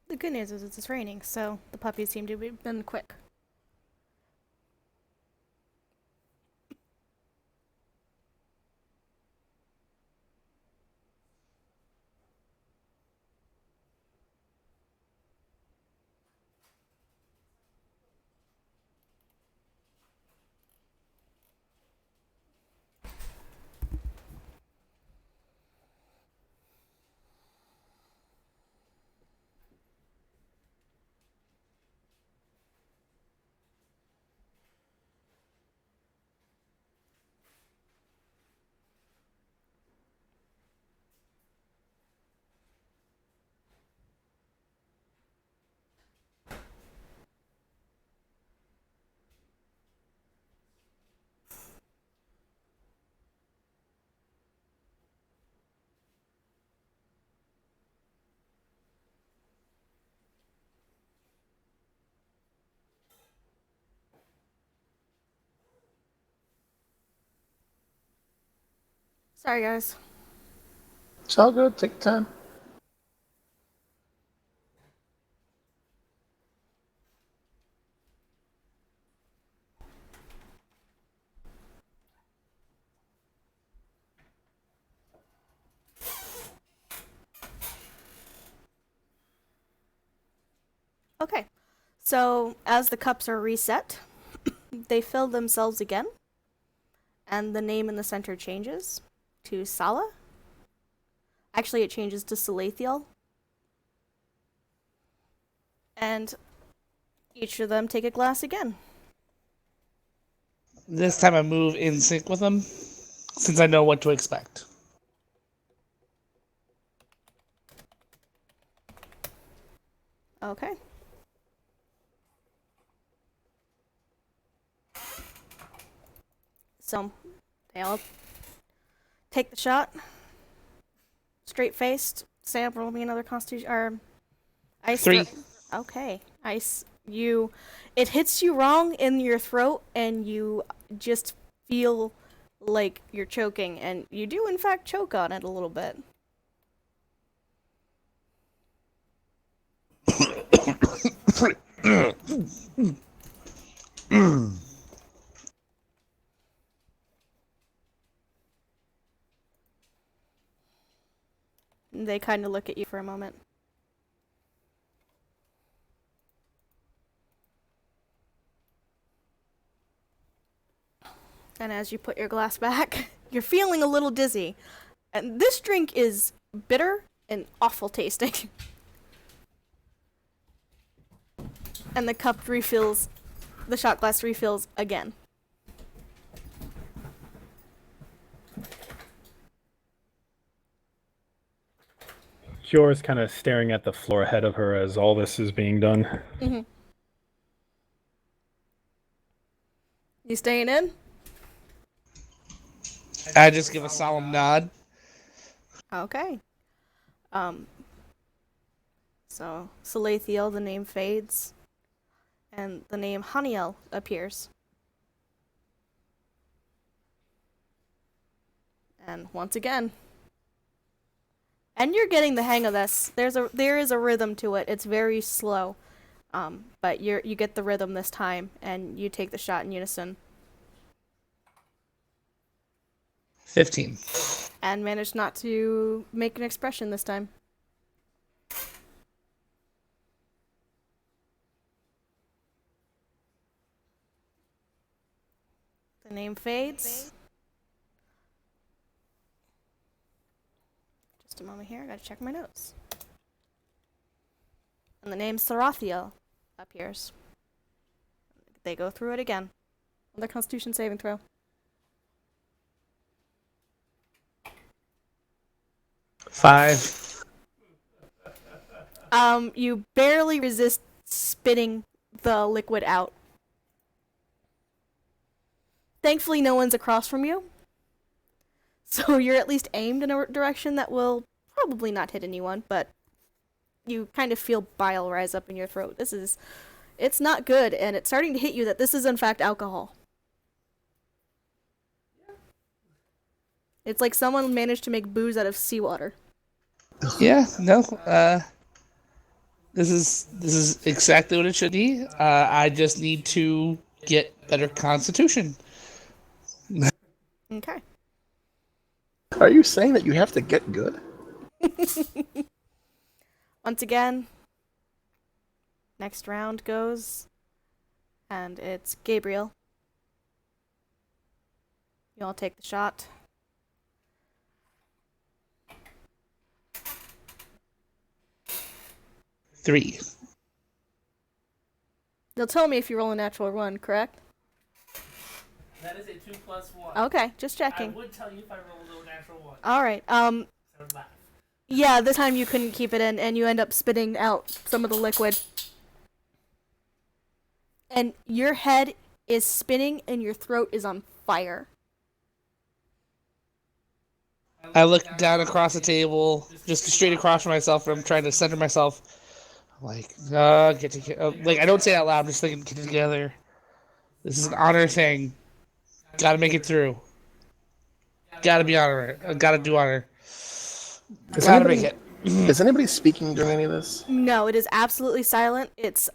The good news is it's raining, so the puppies seem to have been quick. Sorry, guys. It's all good. Take your time. Okay, so as the cups are reset, they fill themselves again, and the name in the center changes to Sala. Actually, it changes to Salathiel. And each of them take a glass again. This time I move in sync with them, since I know what to expect. Okay. So, they all take the shot. Straight faced. Sam, roll me another constitution. Or ice. 3. Okay. Ice. It hits you wrong in your throat, and you just feel like you're choking, and you do in fact choke on it a little bit. They kind of look at you for a moment. And as you put your glass back, you're feeling a little dizzy. And this drink is bitter and awful tasting. And the cup refills, the shot glass refills again. Kiyora's kind of staring at the floor ahead of her as all this is being done. Mm-hmm. You staying in? I just give a solemn nod. Okay. So Salathiel, the name fades, and the name Haniel appears. And once again. And you're getting the hang of this. There is a rhythm to it. It's very slow. But you get the rhythm this time, and you take the shot in unison. 15. And manage not to make an expression this time. The name fades. Just a moment here, I gotta check my notes. And the name Sarathiel appears. They go through it again. Another Constitution saving throw. Five. You barely resist spitting the liquid out. Thankfully, no one's across from you. So you're at least aimed in a direction that will probably not hit anyone, but you kind of feel bile rise up in your throat. It's not good, and it's starting to hit you that this is in fact alcohol. It's like someone managed to make booze out of seawater. Yeah, no. This is exactly what it should be. I just need to get better constitution. Okay. Are you saying that you have to get good? Once again, next round goes, and it's Gabriel. You all take the shot. Three. You'll tell me if you roll a natural one, correct? That is a 2 plus 1. Okay, just I checking. would tell you if I roll a little natural 1. Alright, So laugh. yeah, this time you couldn't keep it in, and you end up spitting out some of the liquid. And your head is spinning, and your throat is on fire. I look down across the table, just straight across from myself, and I'm trying to center myself. I'm like, get together. Like, I don't say it out loud, I'm just thinking, get together. This is an honor thing. Gotta make it through. Gotta be honor. Gotta do honor. Gotta make it. Is anybody speaking during any of this? No, it is absolutely silent. It's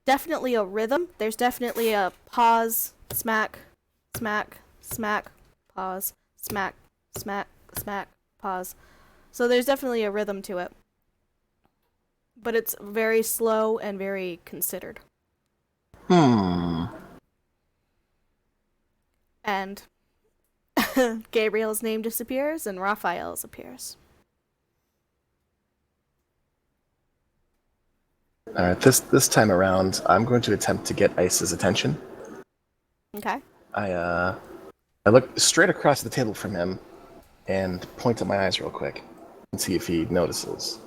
definitely a rhythm. There's definitely a pause, smack, smack, smack, pause, smack, smack, smack, pause. So there's definitely a rhythm to it. But it's very slow and very considered. And Gabriel's name disappears and Raphael's appears. All right, this time around, I'm going to attempt to get Ice's attention. Okay. I look straight across the table from him and point at my eyes real quick and see if he notices.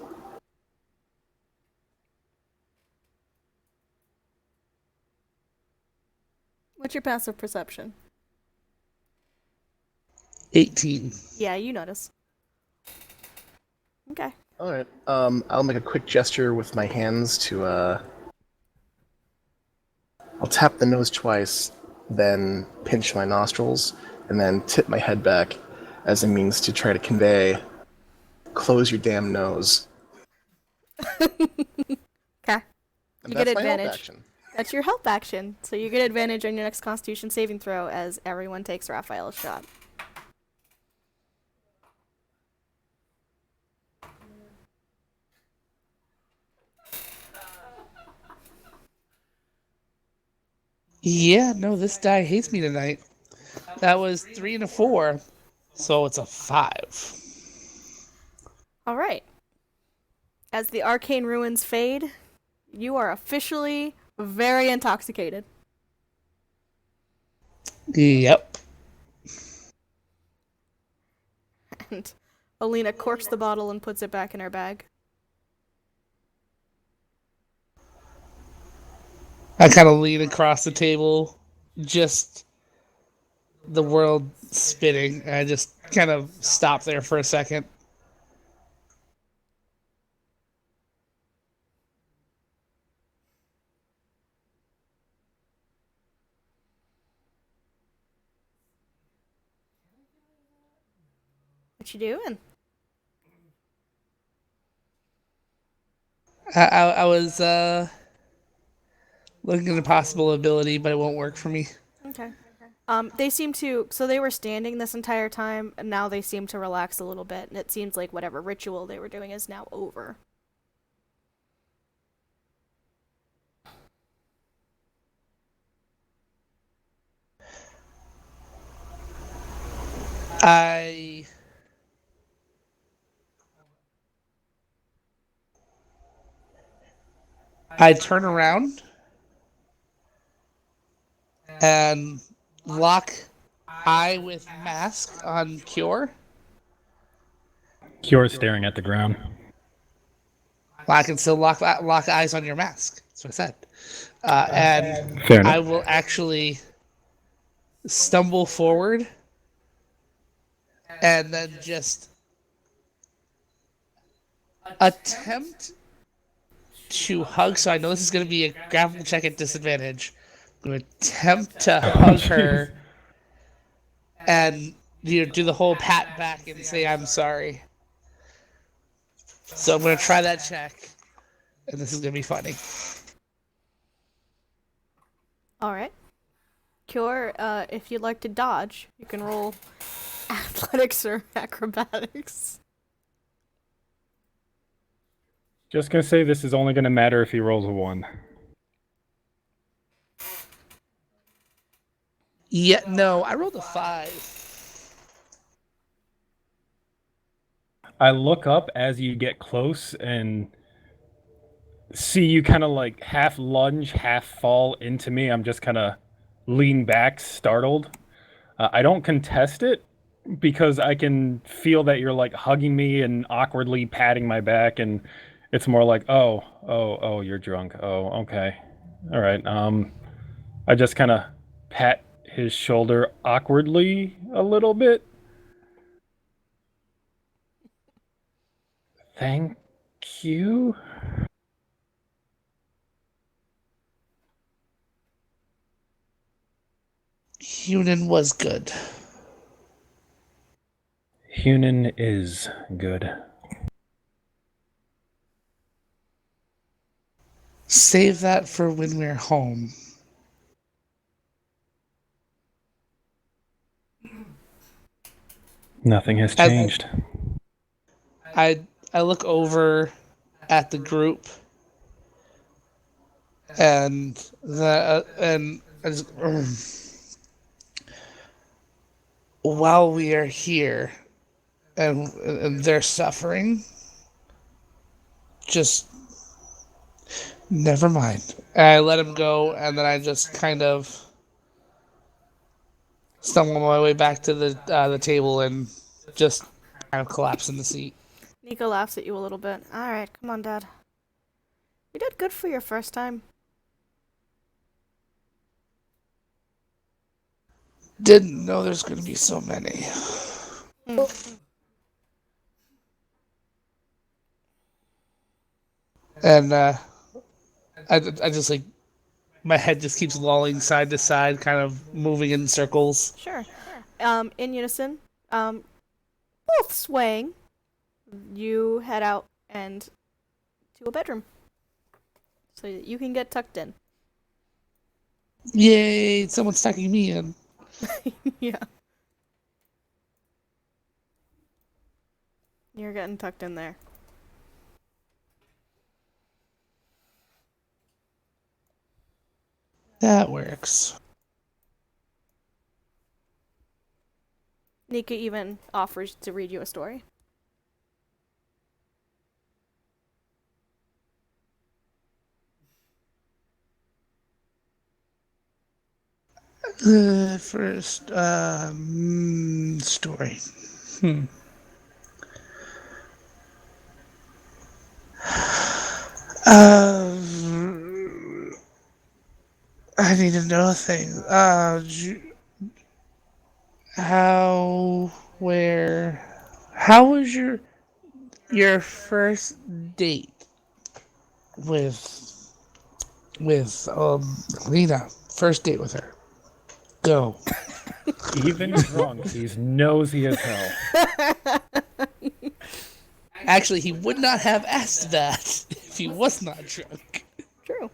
What's your passive perception? 18. Yeah, you notice. Okay. All right. I'll make a quick gesture with my hands to I'll tap the nose twice, then pinch my nostrils and then tip my head back as a means to try to convey, close your damn nose. Okay. And You that's get my help advantage. action. That's your help action. So you get advantage on your next Constitution saving throw as everyone takes Raphael's shot. Yeah, no, this die hates me tonight. That was 3 and a 4, so it's a 5. All right. As the arcane ruins fade, you are officially very intoxicated. Yep. And Alina corks the bottle and puts it back in her bag. I kind of lean across the table, just the world spinning, and I just kind of stop there for a second. What you doing? I was looking at a possible ability, but it won't work for me. Okay. They seem to, so they were standing this entire time, and now they seem to relax a little bit, and it seems like whatever ritual they were doing is now over. I turn around and lock eye with mask on Cure. Cure's staring at the ground. Well, I can still lock eyes on your mask. That's what I said. And Fair enough. I will actually stumble forward and then just attempt to hug. So I know this is going to be a grapple check at disadvantage. I'm going to attempt to hug her and do the whole pat back and say I'm sorry. So I'm going to try that check, and this is going to be funny. Alright. Cure, if you'd like to dodge, you can roll athletics or acrobatics. Just gonna say this is only gonna matter if he rolls a 1. Yeah, no, I rolled a 5. I look up as you get close and see you kind of like half lunge, half fall into me. I'm just kind of lean back, startled. I don't contest it because I can feel that you're like hugging me and awkwardly patting my back, and it's more like, oh, you're drunk. Oh, okay, all right. I just kind of pat his shoulder awkwardly a little bit. Thank you. Hunan was good. Hunan is good. Save that for when we're home. Nothing has changed. I look over at the group and I just, while we are here and they're suffering, just never mind. And I let him go, and then I just kind of stumble my way back to the table and just kind of collapse in the seat. Nico laughs at you a little bit. Alright, come on, Dad. You did good for your first time. Didn't know there's gonna be so many. And I just like, my head just keeps lolling side to side, kind of moving in circles. Sure. in unison, both swaying, you head out and to a bedroom so that you can get tucked in. Yay! Someone's tucking me in. Yeah. You're getting tucked in there. That works. Nika even offers to read you a story. The first story. I need to know things. How was your first date with Lena? First date with her. Go. Even drunk, he's nosy as hell. Actually, he would not have asked that if he was not drunk. True.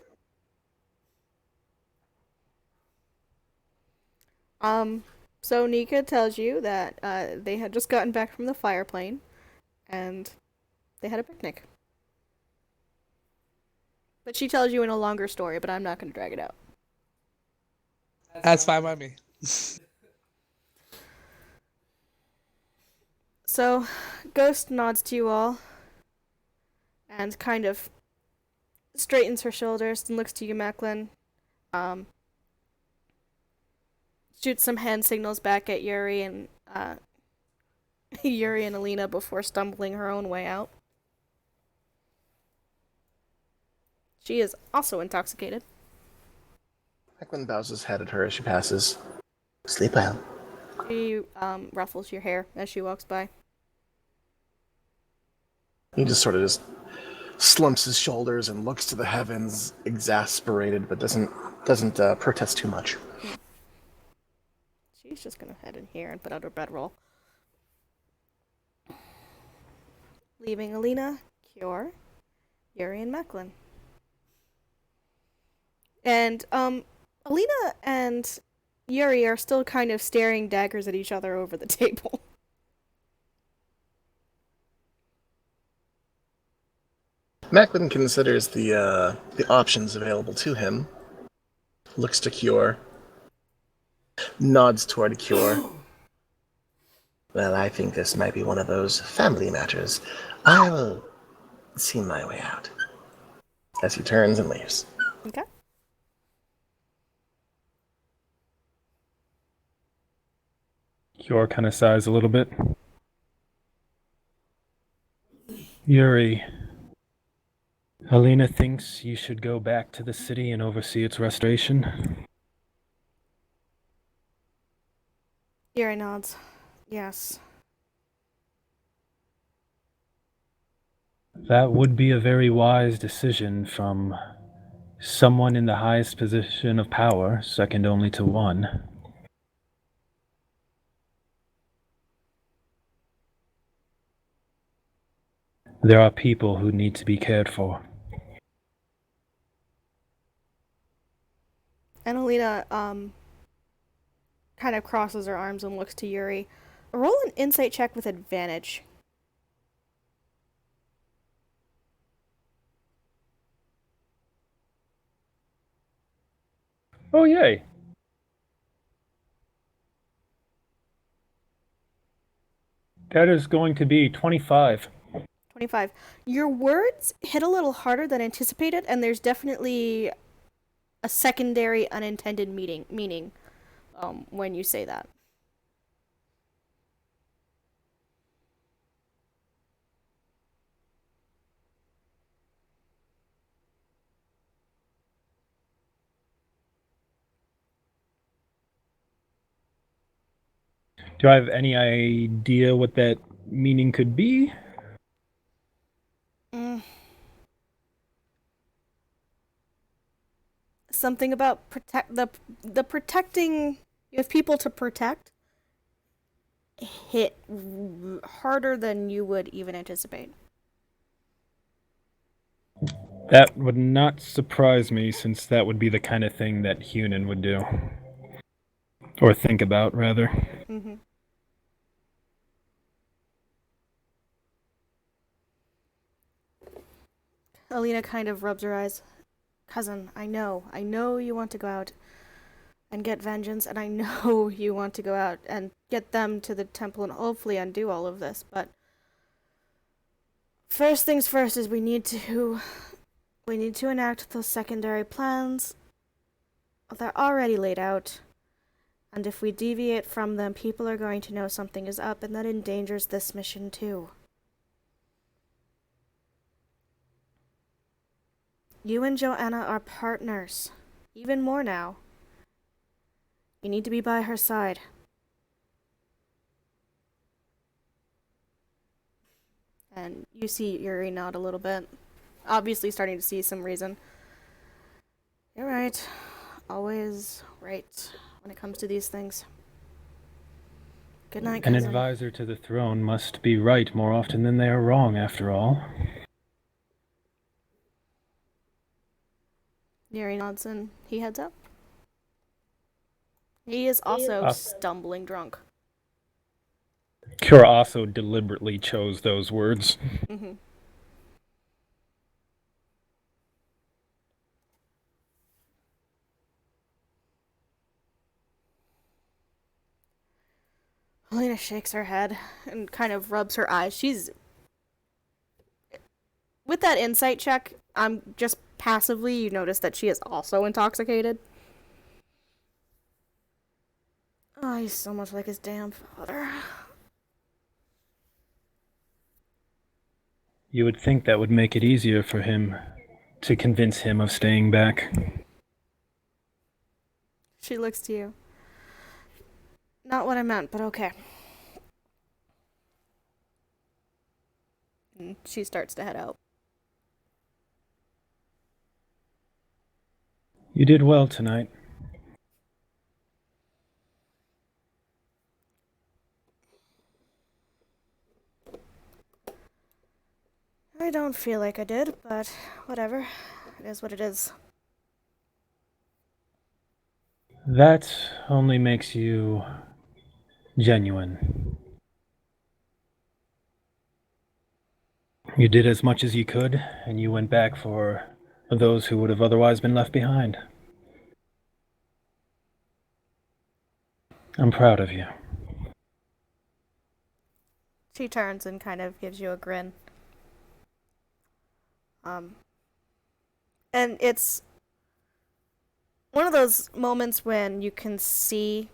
So Nika tells you that they had just gotten back from the fire plane, and they had a picnic. But she tells you in a longer story, but I'm not going to drag it out. That's fine by me. So, Ghost nods to you all, and kind of straightens her shoulders and looks to you, Macklin. Shoots some hand signals back at Yuri and Yuri and Alina before stumbling her own way out. She is also intoxicated. Macklin bows his head at her as she passes. Sleep well. She ruffles your hair as she walks by. He just sort of just slumps his shoulders and looks to the heavens, exasperated, but doesn't protest too much. She's just gonna head in here and put out her bedroll. Leaving Alina, Kior, Yuri, and Macklin. And, Alina and Yuri are still kind of staring daggers at each other over the table. Macklin considers the options available to him, looks to Cure, nods toward Cure. Well, I think this might be one of those family matters. I will see my way out. As he turns and leaves. Okay. Yor kind of sighs a little bit. Yuri, Alina thinks you should go back to the city and oversee its restoration. Yuri nods. Yes. That would be a very wise decision from someone in the highest position of power, second only to one. There are people who need to be cared for. And Alina, kind of crosses her arms and looks to Yuri. Roll an insight check with advantage. Oh, yay. That is going to be 25. 25. Your words hit a little harder than anticipated, and there's definitely a secondary unintended meaning when you say that. Do I have any idea what that meaning could be? Something about the protecting. You have people to protect, hit harder than you would even anticipate. That would not surprise me, since that would be the kind of thing that Hunan would do. Or think about, rather. Mm-hmm. Alina kind of rubs her eyes. Cousin, I know you want to go out and get vengeance, and I know you want to go out and get them to the temple and hopefully undo all of this, but first things first is we need to enact those secondary plans. They're already laid out, and if we deviate from them, people are going to know something is up, and that endangers this mission too. You and Joanna are partners, even more now. You need to be by her side. And you see Yuri nod a little bit, obviously starting to see some reason. You're right. Always right when it comes to these things. Good night, An cousin. advisor to the throne must be right more often than they are wrong, after all. Yuri nods and he heads up. He is also stumbling drunk. Kura also deliberately chose those words. Mm-hmm. Helena shakes her head and kind of rubs her eyes. She's... With that insight check, I'm just passively, you notice that she is also intoxicated. Oh, he's so much like his damn father. You would think that would make it easier for him to convince him of staying back. She looks to you. Not what I meant, but okay. And she starts to head out. You did well tonight. I don't feel like I did, but whatever. It is what it is. That only makes you genuine. You did as much as you could, and you went back for those who would have otherwise been left behind. I'm proud of you. She turns and kind of gives you a grin. And it's one of those moments when you can see,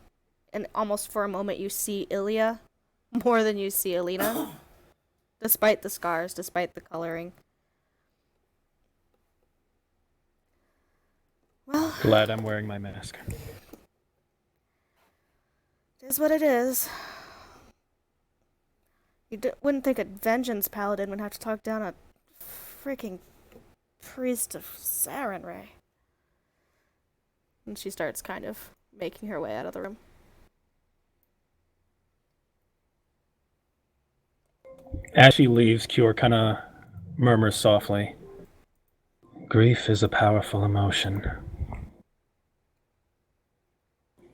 and almost for a moment you see Ilya more than you see Alina. Despite the scars, despite the coloring. Well, Glad I'm wearing my mask. it is what it is. You wouldn't think a vengeance paladin would have to talk down a freaking priest of Sarenrae. And she starts kind of making her way out of the room. As she leaves, Cure kind of murmurs softly, "Grief is a powerful emotion."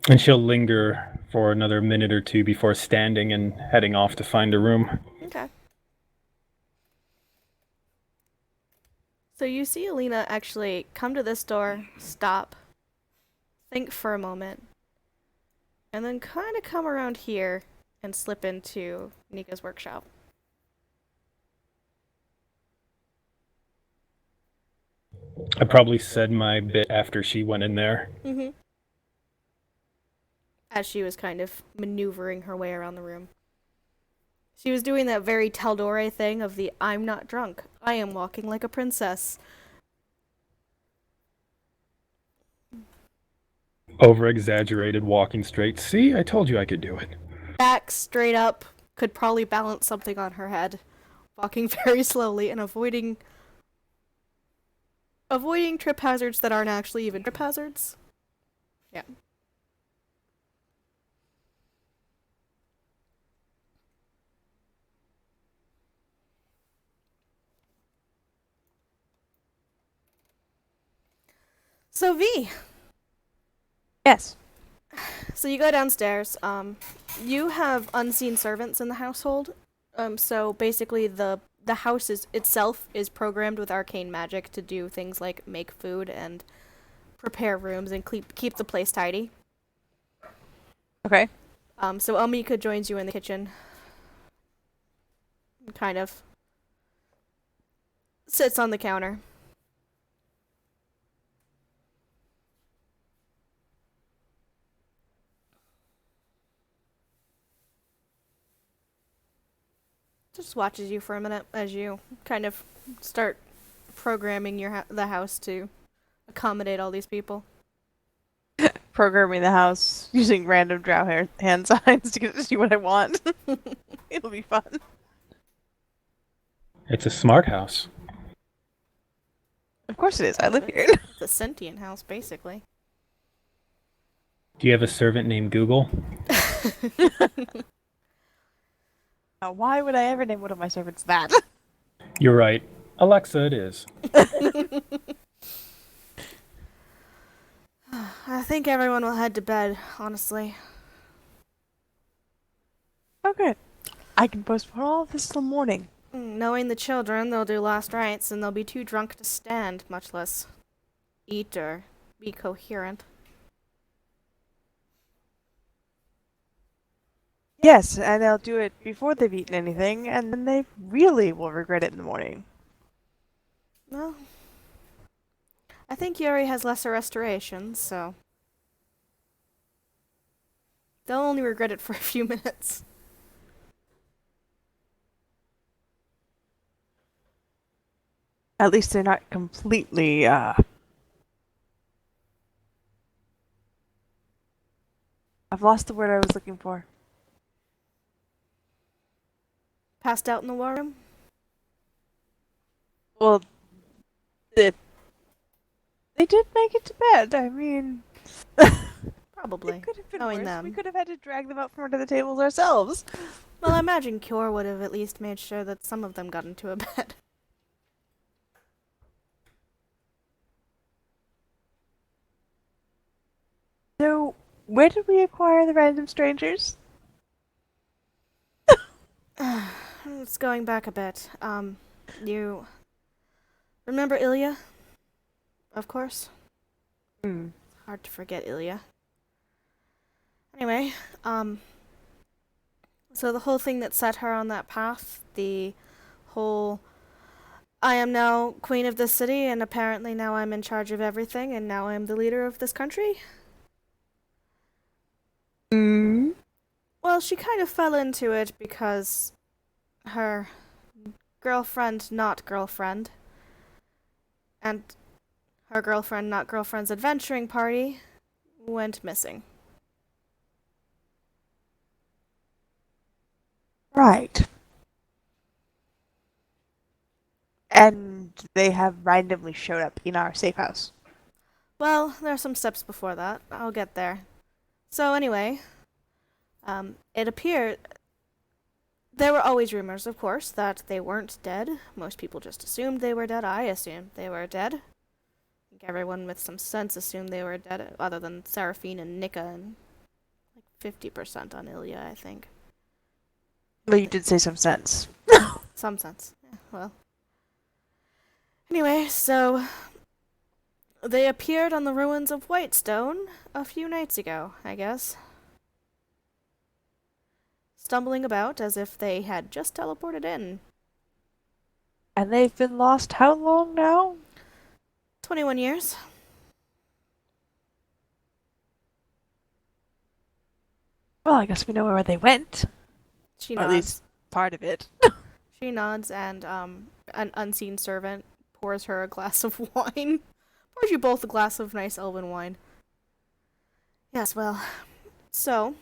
And she'll linger for another minute or two before standing and heading off to find a room. Okay. So you see Alina actually come to this door, stop, think for a moment, and then kind of come around here and slip into Nika's workshop. I probably said my bit after she went in there. Mm-hmm. As she was kind of maneuvering her way around the room. She was doing that very Taldore thing of the "I'm not drunk, I am walking like a princess." Over-exaggerated, walking straight. See, I told you I could do it. Back straight up, could probably balance something on her head. Walking very slowly and avoiding trip hazards that aren't actually even trip hazards. Yeah. So V, Yes. so you go downstairs. You have unseen servants in the household. So basically the house itself is programmed with arcane magic to do things like make food and prepare rooms and keep the place tidy. Okay. So Elmika joins you in the kitchen. Kind of sits on the counter. Just watches you for a minute as you kind of start programming the house to accommodate all these people. Programming the house using random drow hand signs to get to see what I want. It'll be fun. It's a smart house. Of course it is. I live here. It's a sentient house, basically. Do you have a servant named Google? Now, why would I ever name one of my servants that? You're right. Alexa, it is. I think everyone will head to bed, honestly. Okay. I can postpone all of this till morning. Knowing the children, they'll do last rites and they'll be too drunk to stand, much less eat or be coherent. Yes, and they'll do it before they've eaten anything, and then they really will regret it in the morning. Well, I think Yuri has lesser restoration, so they'll only regret it for a few minutes. At least they're not completely, I've lost the word I was looking for. Passed out in the war room? Well, they did make it to bed. I mean, Probably. it could have been knowing worse. them. We could have had to drag them out from under the tables ourselves. Well, I imagine Cure would have at least made sure that some of them got into a bed. So, where did we acquire the random strangers? It's going back a bit. You remember Ilya? Of course. Hard to forget Ilya. Anyway, so the whole thing that set her on that path, the whole I am now queen of this city and apparently now I'm in charge of everything and now I'm the leader of this country? Well, she kind of fell into it because her girlfriend, not girlfriend, and her girlfriend, not girlfriend's adventuring party went missing. Right. And they have randomly showed up in our safe house. Well, there are some steps before that. I'll get there. So anyway, it appeared there were always rumors, of course, that they weren't dead. Most people just assumed they were dead. I assumed they were dead. I think everyone with some sense assumed they were dead, other than Seraphine and Nika, and like 50% on Ilya, I think. Well, you did say some sense. Some sense. Yeah, well. Anyway, so they appeared on the ruins of Whitestone a few nights ago, I guess. Stumbling about as if they had just teleported in. And they've been lost how long now? 21 years. Well, I guess we know where they went. She Or at nods. least part of it. She nods, and an unseen servant pours her a glass of wine. Pours you both a glass of nice elven wine. Yes, well, so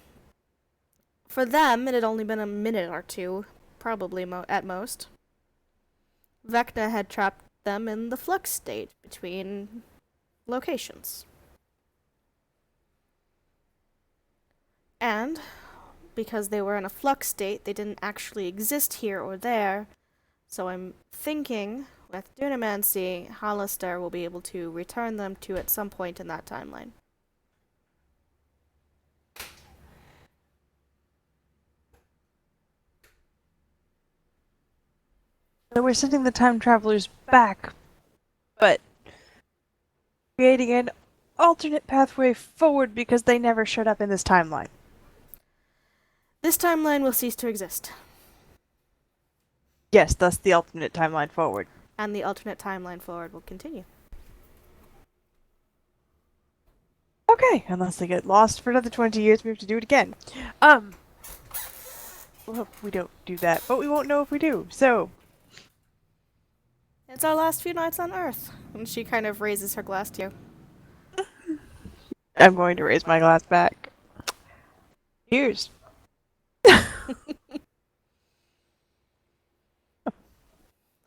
for them, it had only been a minute or two, probably at most. Vecna had trapped them in the flux state between locations. And because they were in a flux state, they didn't actually exist here or there. So I'm thinking with Dunamancy, Hollister will be able to return them to at some point in that timeline. So we're sending the time travelers back, but creating an alternate pathway forward because they never showed up in this timeline. This timeline will cease to exist, Yes, thus the alternate timeline forward. and the alternate timeline forward will continue. Okay, unless they get lost for another 20 years, we have to do it again. Well, we don't do that, but we won't know if we do. So, It's our last few nights on Earth. And she kind of raises her glass to you. I'm going to raise my glass back. Cheers.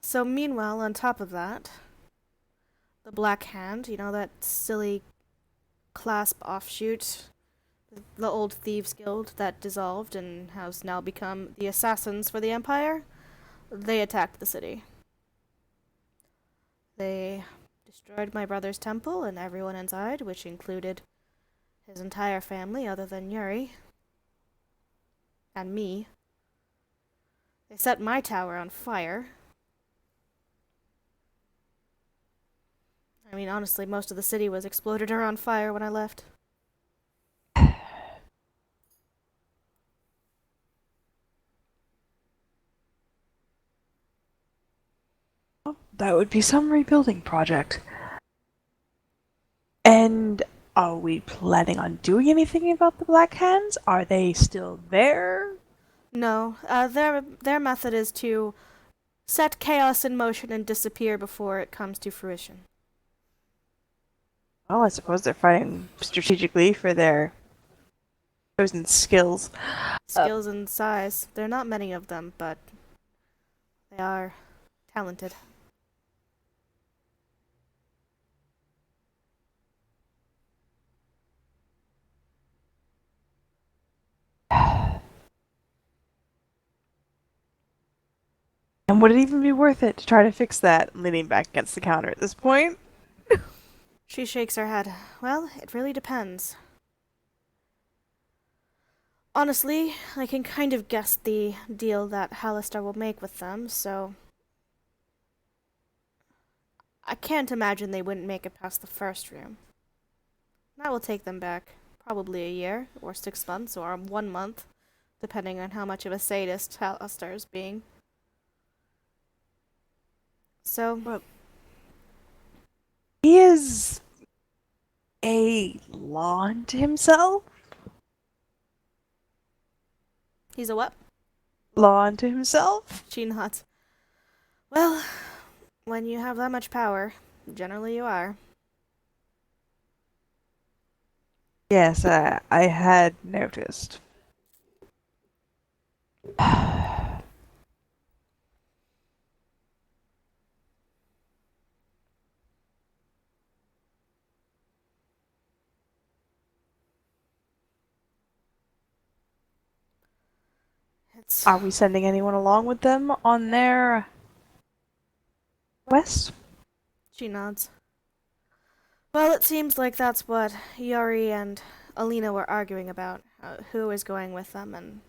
So meanwhile, on top of that, the Black Hand, you know, that silly clasp offshoot, the old Thieves Guild that dissolved and has now become the Assassins for the Empire, they attacked the city. They destroyed my brother's temple and everyone inside, which included his entire family other than Yuri. And me. They set my tower on fire. I mean, honestly, most of the city was exploded or on fire when I left. That would be some rebuilding project. And are we planning on doing anything about the Black Hands? Are they still there? No, their method is to set chaos in motion and disappear before it comes to fruition. Well, I suppose they're fighting strategically for their chosen skills. Skills and size. There are not many of them, but they are talented. And would it even be worth it to try to fix that, leaning back against the counter at this point? She shakes her head. Well, it really depends. Honestly, I can kind of guess the deal that Hallister will make with them, so I can't imagine they wouldn't make it past the first room. That will take them back probably a year, or 6 months, or 1 month, depending on how much of a sadist Hallister is being. So, He is a law unto himself? he's a what? Law unto himself? She nods. Well, when you have that much power, generally you are. Yes, I had noticed. It's Are we sending anyone along with them on their quest? She nods. Well, it seems like that's what Yuri and Alina were arguing about. Who is going with them and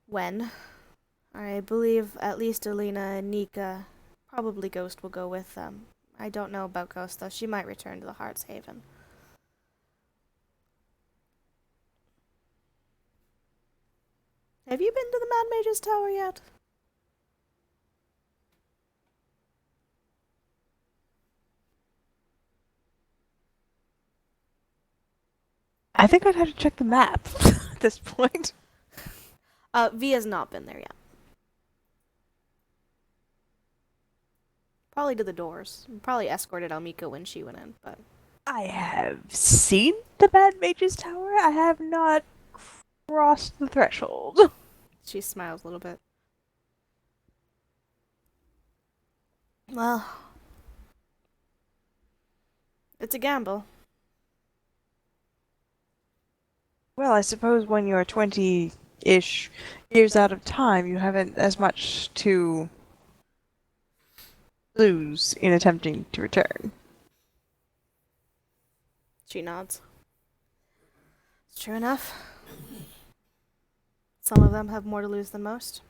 when. I believe at least Alina and Nika, probably Ghost, will go with them. I don't know about Ghost, though. She might return to the Heart's Haven. Have you been to the Mad Mage's Tower yet? I think I'd have to check the map at this point. Via's not been there yet. Probably to the doors. Probably escorted Almika when she went in, but I have seen the Bad Mage's Tower. I have not crossed the threshold. she smiles a little bit. Well, it's a gamble. Well, I suppose when you're 20-ish years out of time, you haven't as much to lose in attempting to return. She nods. It's true enough. Some of them have more to lose than most.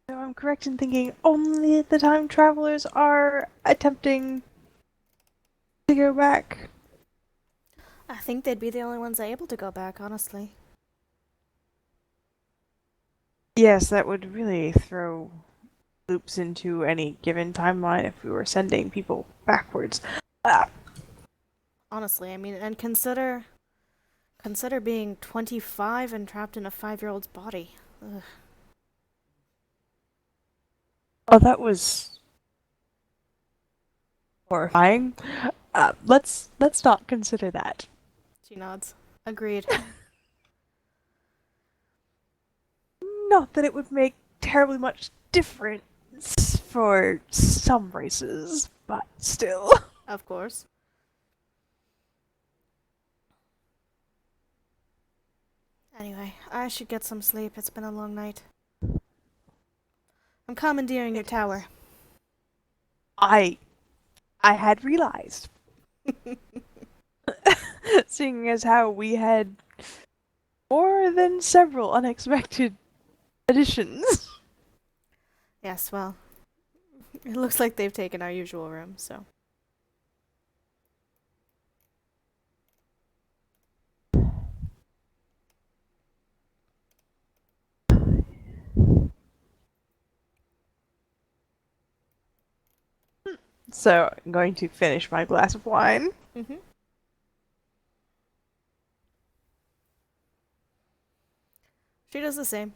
So I'm correct in thinking only the time travelers are attempting to go back. I think they'd be the only ones able to go back, honestly. Yes, that would really throw loops into any given timeline if we were sending people backwards. Honestly, I mean, and consider being 25 and trapped in a 5-year-old's body. Ugh. Oh, that was horrifying. Let's not consider that. She nods. Agreed. Not that it would make terribly much difference for some races, but still. Of course. Anyway, I should get some sleep. It's been a long night. I'm commandeering your tower. I had realized, seeing as how we had more than several unexpected additions. Yes, well, it looks like they've taken our usual room, so. So I'm going to finish my glass of wine. Mm-hmm. She does the same.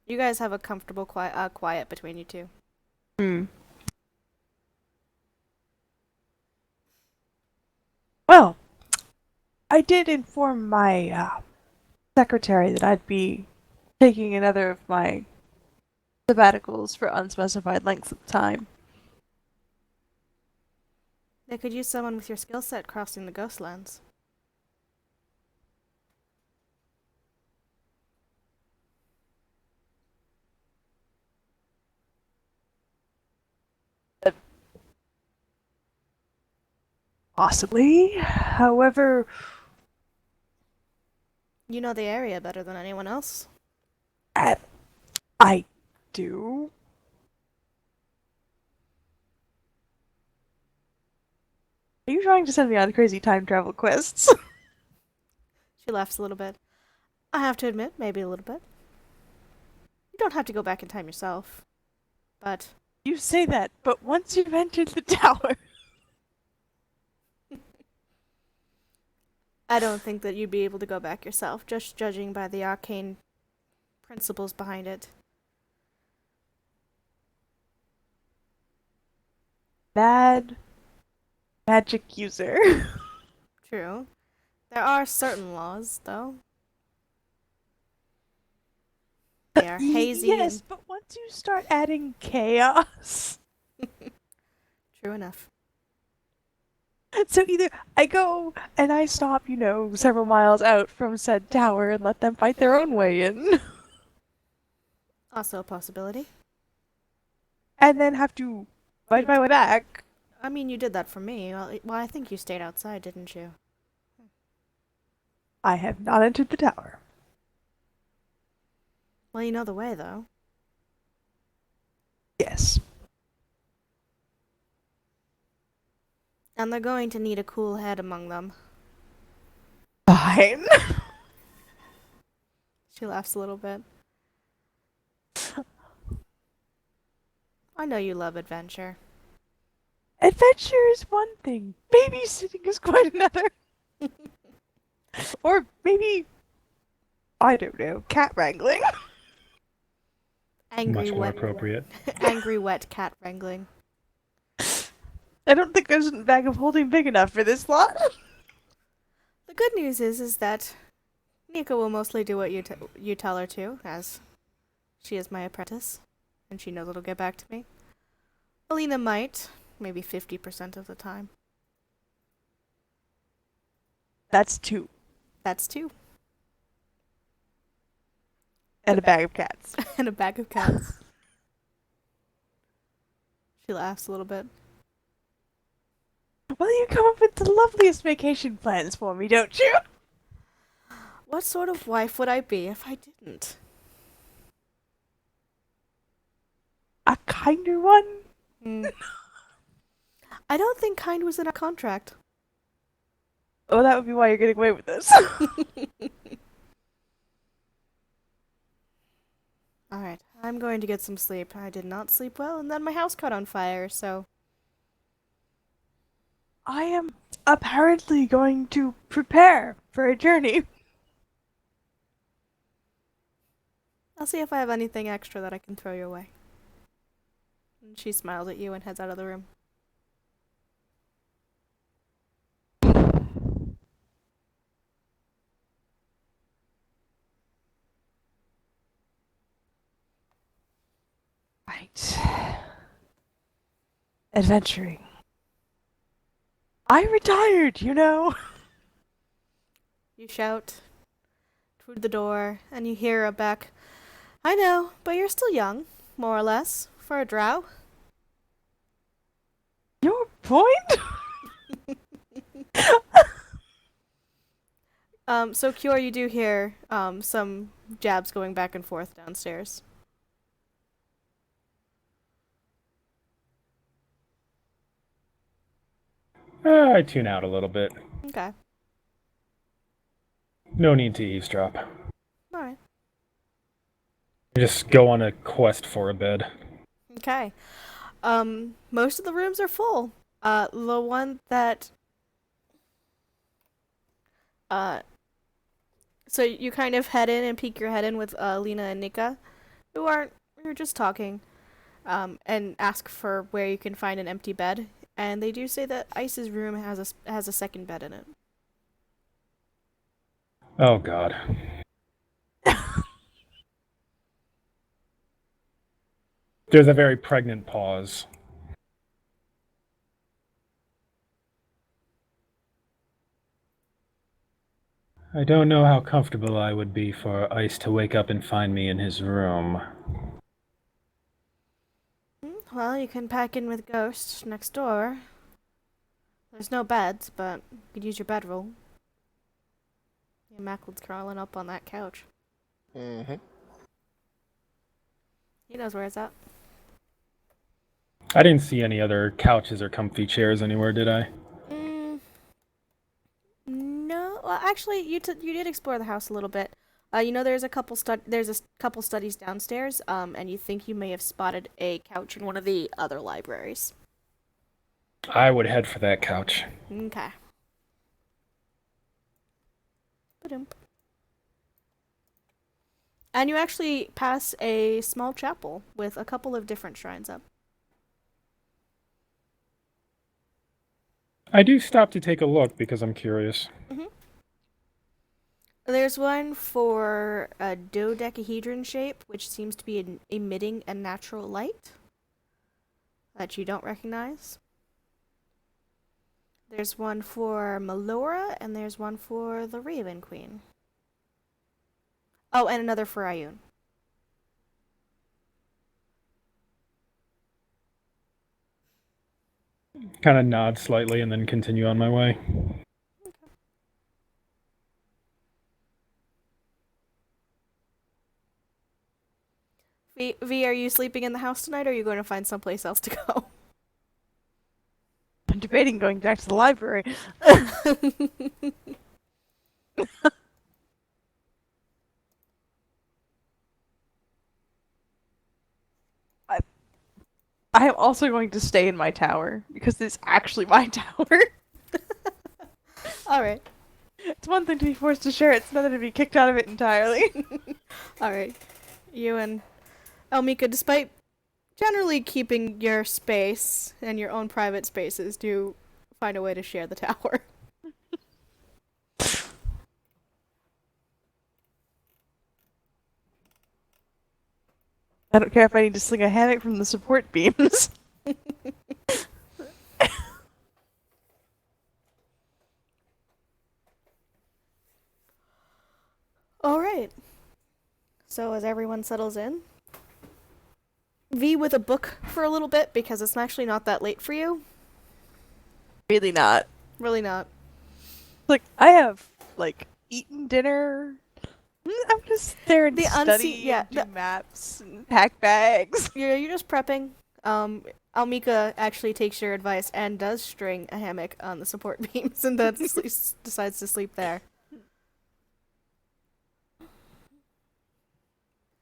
You guys have a comfortable quiet between you two. Well, I did inform my secretary that I'd be taking another of my sabbaticals for unspecified lengths of time. They could use someone with your skill set crossing the Ghostlands. Possibly. However, You know the area better than anyone else. I do. Are you trying to send me on crazy time travel quests? She laughs a little bit. I have to admit, maybe a little bit. You don't have to go back in time yourself. But You say that, but once you've entered the tower. I don't think that you'd be able to go back yourself, just judging by the arcane principles behind it. Bad magic user. True. There are certain laws, though. They are hazy Yes, but once you start adding chaos. True enough. So either I go and I stop, several miles out from said tower and let them fight their own way in. Also a possibility. And then have to fight my way back. I mean, you did that for me. Well, I think you stayed outside, didn't you? I have not entered the tower. Well, you know the way, though. Yes. And they're going to need a cool head among them. Fine. She laughs a little bit. I know you love adventure. Adventure is one thing. Babysitting is quite another. Or maybe, I don't know, cat wrangling. Angry Much more wet, appropriate. angry wet cat wrangling. I don't think there's a bag of holding big enough for this lot. The good news is that Nika will mostly do what you tell her to, as she is my apprentice, and she knows it'll get back to me. Alina might, maybe 50% of the time. That's 2. That's 2. And a bag of cats. And a bag of cats. She laughs a little bit. Well, you come up with the loveliest vacation plans for me, don't you? What sort of wife would I be if I didn't? A kinder one? Hmm. I don't think kind was in our contract. Oh, that would be why you're getting away with this. Alright, I'm going to get some sleep. I did not sleep well, and then my house caught on fire, so... I am apparently going to prepare for a journey. I'll see if I have anything extra that I can throw your way. And she smiles at you and heads out of the room. Right. Adventuring. I retired, you know. You shout through the door, and you hear a back, I know, but you're still young, more or less, for a drow. Your point? So Cure, you do hear some jabs going back and forth downstairs. I tune out a little bit. Okay. No need to eavesdrop. Alright. Just go on a quest for a bed. Okay. Most of the rooms are full. The one that... So you kind of head in and peek your head in with Lena and Nika, who are just talking, and ask for where you can find an empty bed. And they do say that Ice's room has a second bed in it. Oh god. There's a very pregnant pause. I don't know how comfortable I would be for Ice to wake up and find me in his room. Well, you can pack in with Ghost next door. There's no beds, but you could use your bedroll. Yeah, Macklin's crawling up on that couch. Mm-hmm. He knows where it's at. I didn't see any other couches or comfy chairs anywhere, did I? No. Well, actually, you did explore the house a little bit. You know, there's a couple studies downstairs, and you think you may have spotted a couch in one of the other libraries. I would head for that couch. Okay. Ba-dum. And you actually pass a small chapel with a couple of different shrines up. I do stop to take a look because I'm curious. Mm-hmm. There's one for a dodecahedron shape, which seems to be emitting a natural light that you don't recognize. There's one for Melora, and there's one for the Raven Queen. Oh, and another for Ayun. Kind of nod slightly and then continue on my way. V, are you sleeping in the house tonight, or are you going to find someplace else to go? I'm debating going back to the library. I am also going to stay in my tower, because it's actually my tower. Alright. It's one thing to be forced to share, it's another to be kicked out of it entirely. Alright. You and Elmika, despite generally keeping your space and your own private spaces, do find a way to share the tower. I don't care if I need to sling a hammock from the support beams. Alright. So as everyone settles in, V with a book for a little bit because it's actually not that late for you. Really not. Really not. Like, I have, like, eaten dinner. I'm just there and The study unseen- yeah, and do the- maps and pack bags. You're just prepping. Almika actually takes your advice and does string a hammock on the support beams and then decides to sleep there.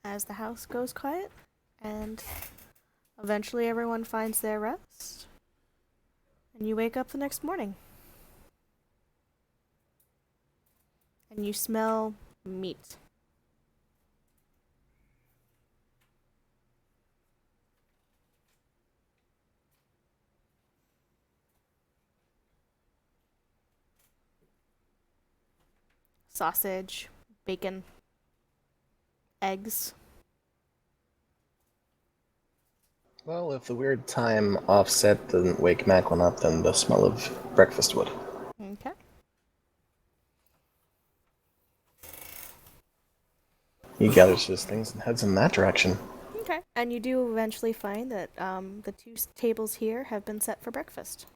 As the house goes quiet, and eventually everyone finds their rest, and you wake up the next morning. And you smell meat. Sausage, bacon, eggs. Well, if the weird time offset didn't wake Macklin up, then the smell of breakfast would. Okay. He gathers his things and heads in that direction. Okay. And you do eventually find that the two tables here have been set for breakfast.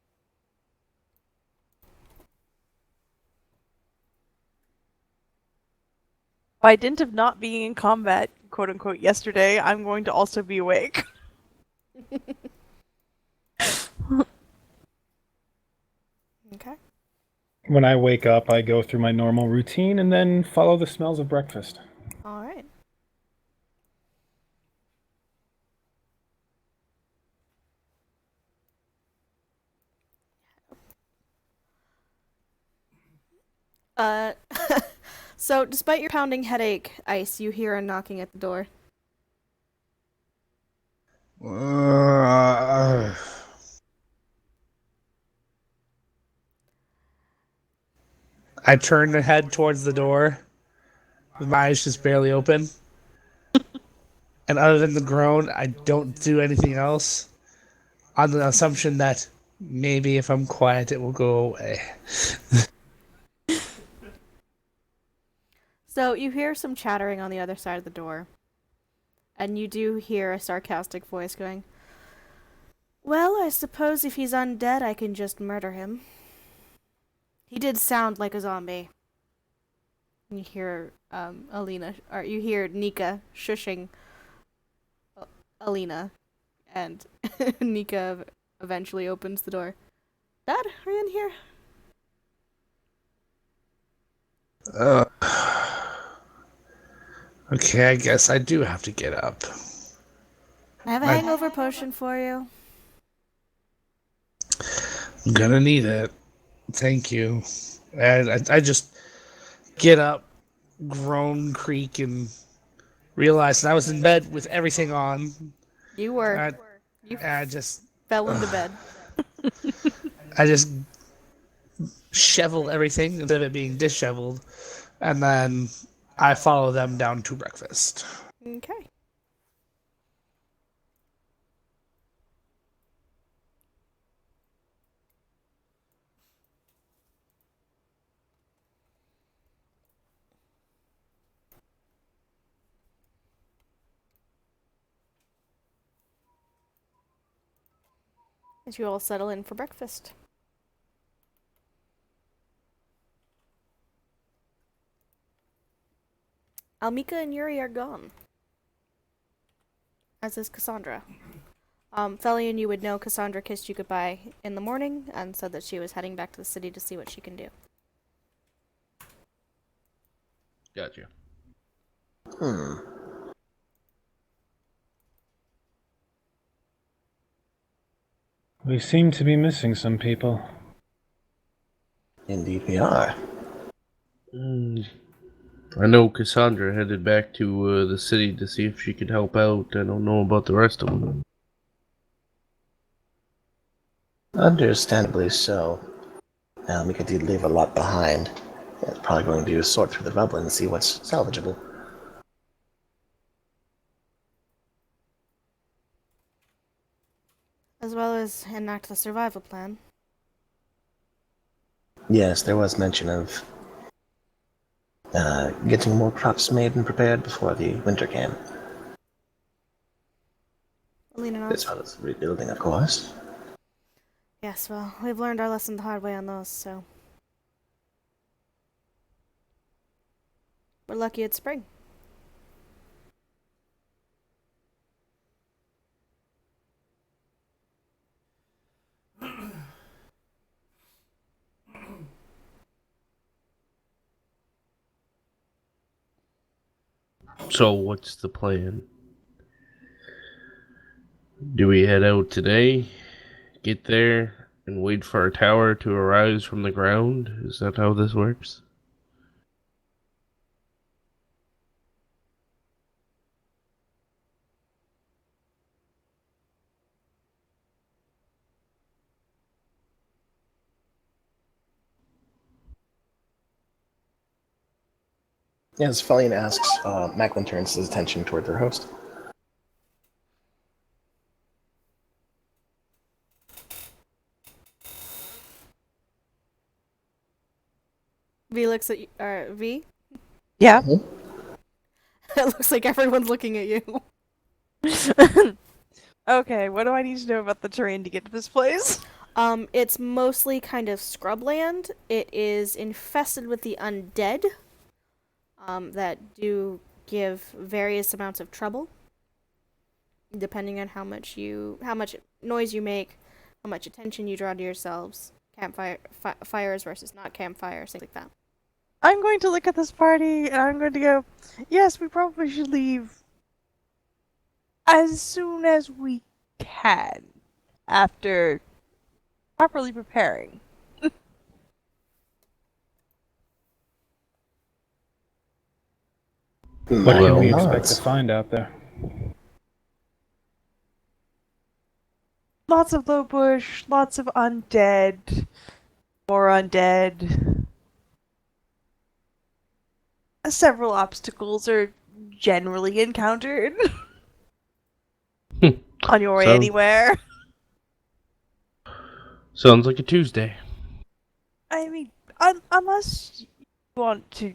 By dint of not being in combat, quote unquote, yesterday, I'm going to also be awake. Okay. When I wake up, I go through my normal routine and then follow the smells of breakfast. All right. Uh, so despite your pounding headache, Ice, you hear a knocking at the door. I turn to head towards the door, with my eyes just barely open. And other than the groan, I don't do anything else, on the assumption that maybe if I'm quiet, it will go away. So you hear some chattering on the other side of the door. And you do hear a sarcastic voice going, "Well, I suppose if he's undead, I can just murder him. He did sound like a zombie." And you hear you hear Nika shushing Alina, and Nika eventually opens the door. "Dad, are you in here?" Okay, I guess I do have to get up. "I have a hangover potion for you." I'm gonna need it. Thank you. And I just get up, groan, creak, and realize that I was in bed with everything on. You were. And You I just fell into bed. I just shovel everything instead of it being disheveled, and then I follow them down to breakfast. Okay. As you all settle in for breakfast. Almika and Yuri are gone. As is Cassandra. Thelian, you would know Cassandra kissed you goodbye in the morning and said that she was heading back to the city to see what she can do. Gotcha. We seem to be missing some people. Indeed, we are. I know Cassandra headed back to the city to see if she could help out. I don't know about the rest of them. Understandably so. Mika did leave a lot behind. It's probably going to sort through the rubble and see what's salvageable. As well as enact the survival plan. Yes, there was mention of getting more crops made and prepared before the winter came. Alina As nods. well as rebuilding, of course. Yes, well, we've learned our lesson the hard way on those, so. We're lucky it's spring. So, what's the plan? Do we head out today, get there, and wait for our tower to arise from the ground? Is that how this works? As Felian asks, Macklin turns his attention toward their host. V looks at you. V? Yeah. It looks like everyone's looking at you. Okay, what do I need to know about the terrain to get to this place? It's mostly kind of scrubland. It is infested with the undead, that do give various amounts of trouble, depending on how much noise you make, how much attention you draw to yourselves. Campfire fires versus not campfires, things like that. I'm going to look at this party and I'm going to go, yes, we probably should leave as soon as we can after properly preparing. What can we Macklin expect nods. to find out there? Lots of low bush, lots of undead, more undead. Several obstacles are generally encountered on your way So- anywhere. Sounds like a Tuesday. I mean, unless you want to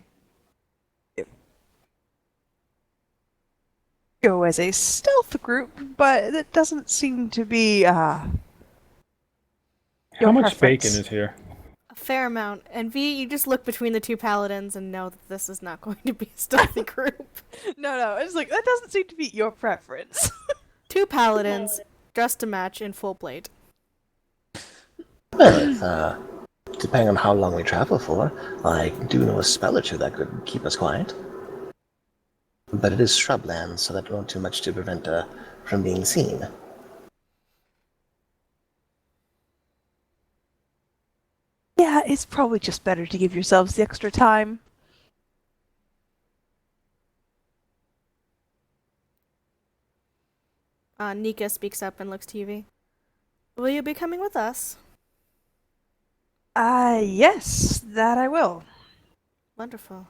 go as a stealth group, but it doesn't seem to be, How Your much preference. bacon is here? A fair amount. And V, you just look between the two paladins and know that this is not going to be a stealthy group. No, it's like, that doesn't seem to be your preference. Two paladins, dressed to match in full plate. Well, depending on how long we travel for, I do know a spell or two that could keep us quiet. But it is shrubland, so that won't do much to prevent from being seen. Yeah, it's probably just better to give yourselves the extra time. Nika speaks up and looks to you, V. Will you be coming with us? Yes, that I will. Wonderful.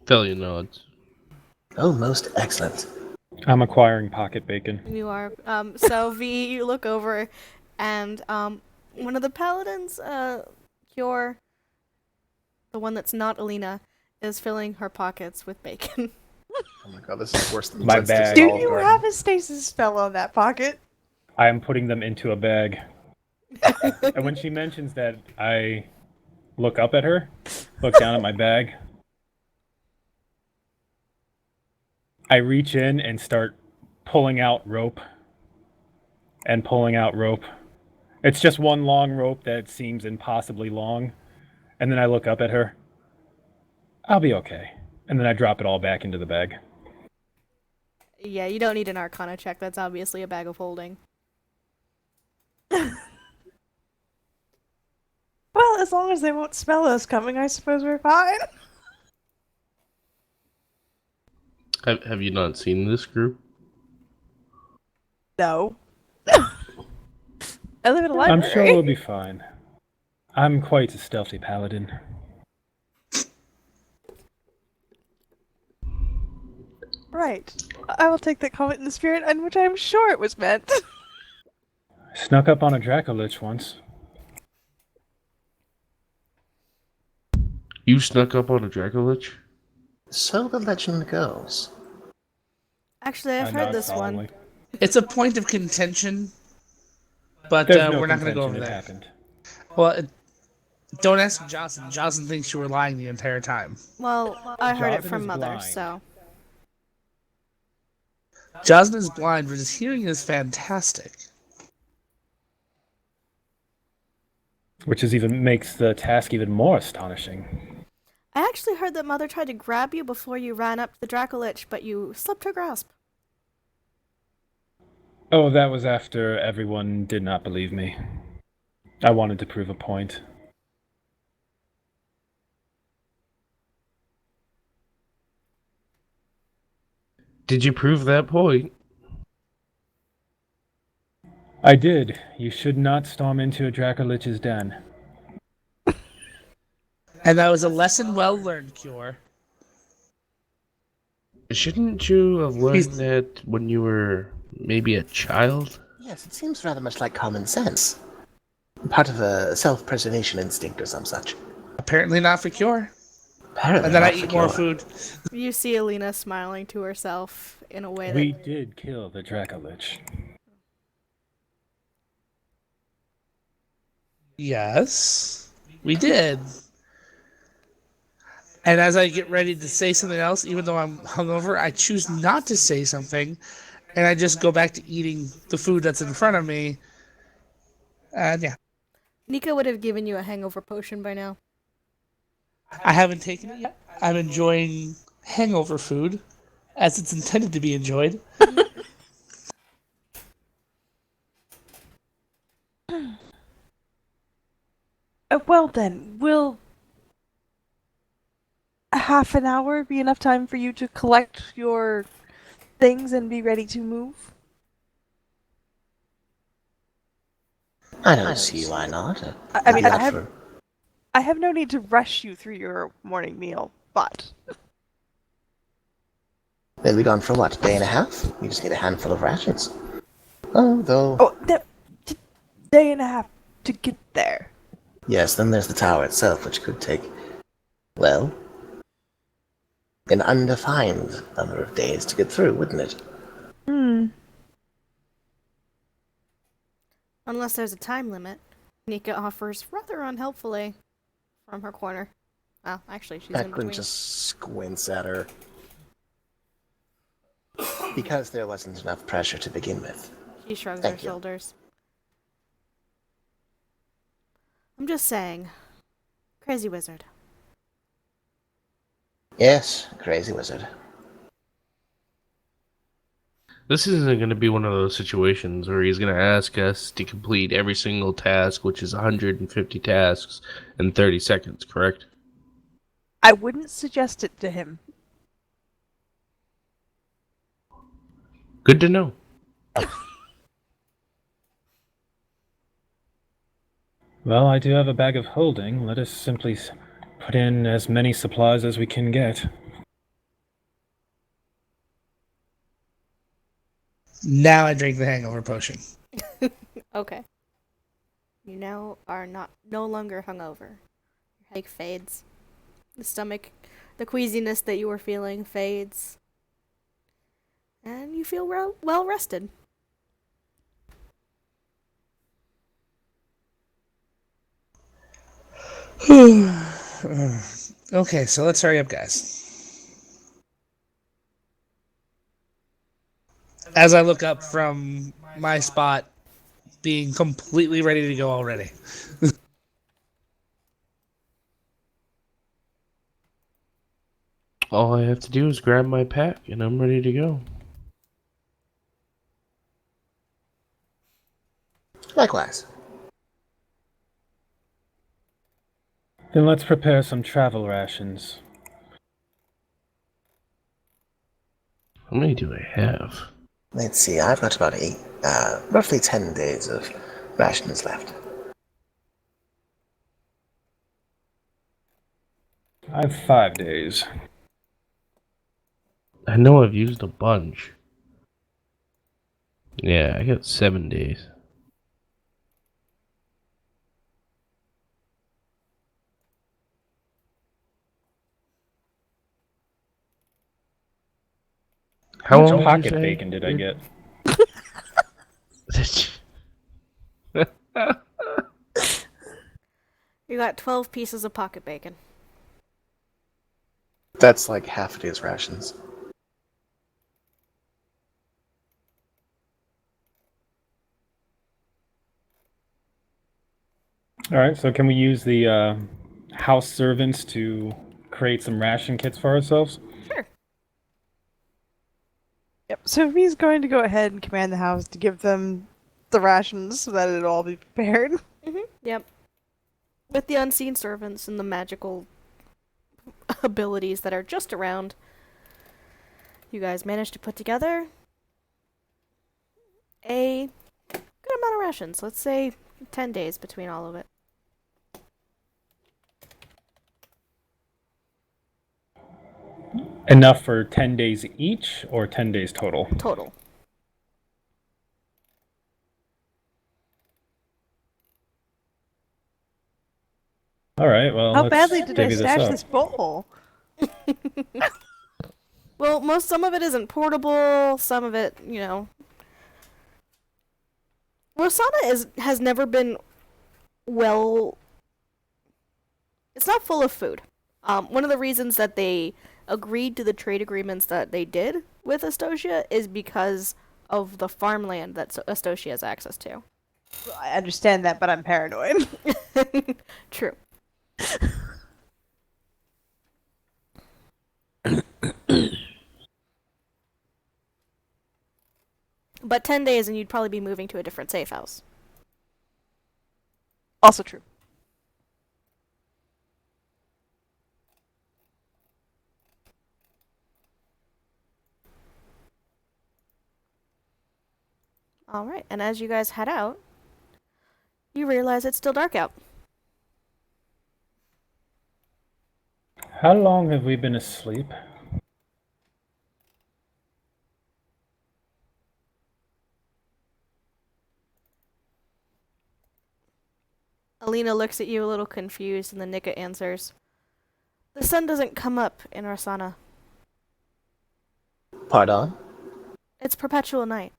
Felia nods. Oh, most excellent. I'm acquiring pocket bacon. You are. So V, you look over, and one of the paladins, Cure, the one that's not Alina, is filling her pockets with bacon. Oh my god, this is worse than My Breadsticks bag. Do at Olive you Garden. have a stasis spell on that pocket? I am putting them into a bag. And when she mentions that, I look up at her, look down at my bag. I reach in and start pulling out rope. And pulling out rope. It's just one long rope that seems impossibly long. And then I look up at her. I'll be okay. And then I drop it all back into the bag. Yeah, you don't need an Arcana check. That's obviously a bag of holding. Well, as long as they won't smell us coming, I suppose we're fine. Have you not seen this group? No. I live in a library. I'm sure we'll be fine. I'm quite a stealthy paladin. Right. I will take that comment in the spirit in which I am sure it was meant. Snuck up on a Dracolich once. You snuck up on a Dracolich? So the legend goes. Actually, I've I heard nod this one. solemnly. It's a point of contention, but There's no we're not going to go over contention, it there. happened. Well, don't ask Jocelyn. Jocelyn thinks you were lying the entire time. Well, I heard it Jonathan from is Mother, blind. so. Jocelyn is blind, but his hearing is fantastic. Which is even makes the task even more astonishing. I actually heard that Mother tried to grab you before you ran up to the Dracolich, but you slipped her grasp. Oh, that was after everyone did not believe me. I wanted to prove a point. Did you prove that point? I did. You should not storm into a Dracolich's den. And that was a lesson well learned, Cure. Shouldn't you have learned He's- that when you were maybe a child? Yes, it seems rather much like common sense. Part of a self-preservation instinct or some such. Apparently not for Cure. Apparently And then I not for eat more Cure. food. You see Alina smiling to herself in a way that. We did kill the Dracolich. Yes, we did. And as I get ready to say something else, even though I'm hungover, I choose not to say something, and I just go back to eating the food that's in front of me. And yeah, Nika would have given you a hangover potion by now. I haven't taken it yet. I'm enjoying hangover food as it's intended to be enjoyed. Well then, will a half an hour be enough time for you to collect your things and be ready to move? I don't see why not. I mean, Maybe I not have for- I have no need to rush you through your morning meal, but They'll be gone for what, a day and a half? You just need a handful of rations. Oh, though. day and a half to get there. Yes, then there's the tower itself, which could take, well, an undefined number of days to get through, wouldn't it? Unless there's a time limit. Nika offers rather unhelpfully from her corner. Well, actually, she's in Eklund between. just squints at her. Because there wasn't enough pressure to begin with. She shrugs Thank her you. shoulders. I'm just saying. Crazy wizard. Yes, crazy wizard. This isn't going to be one of those situations where he's going to ask us to complete every single task, which is 150 tasks in 30 seconds, correct? I wouldn't suggest it to him. Good to know. Well, I do have a bag of holding. Let us simply put in as many supplies as we can get. Now I drink the hangover potion. Okay. You now are no longer hungover. Your headache fades. The stomach, the queasiness that you were feeling fades. And you feel well rested. Okay, so let's hurry up, guys. As I look up from my spot, being completely ready to go already. All I have to do is grab my pack and I'm ready to go. Likewise. Then let's prepare some travel rations. How many do I have? Let's see, I've got about roughly 10 days of rations left. I have 5 days. I know I've used a bunch. Yeah, I got 7 days. How How much long did you pocket say? bacon did I get? You got 12 pieces of pocket bacon. That's like half a day's rations. All right, so can we use the house servants to create some ration kits for ourselves? Sure. Yep. So he's going to go ahead and command the house to give them the rations so that it'll all be prepared. Yep. With the unseen servants and the magical abilities that are just around, you guys managed to put together a good amount of rations. Let's say 10 days between all of it. Enough for 10 days each or 10 days total? Total. All right, well, How let's badly did I divvy stash up. this bowl? Well, some of it isn't portable, some of it, Rosanna has never been well. It's not full of food. One of the reasons that they agreed to the trade agreements that they did with Astocia is because of the farmland that Astocia has access to. I understand that, but I'm paranoid. True. But 10 days and you'd probably be moving to a different safe house. Also true. Alright, and as you guys head out, you realize it's still dark out. How long have we been asleep? Alina looks at you a little confused, and then Nika answers, "The sun doesn't come up in Arsana. Pardon? It's perpetual night."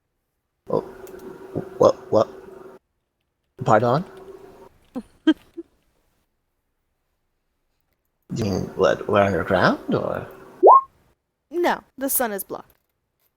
Oh, what? Pardon? You mean what, we're underground, or? No, the sun is blocked.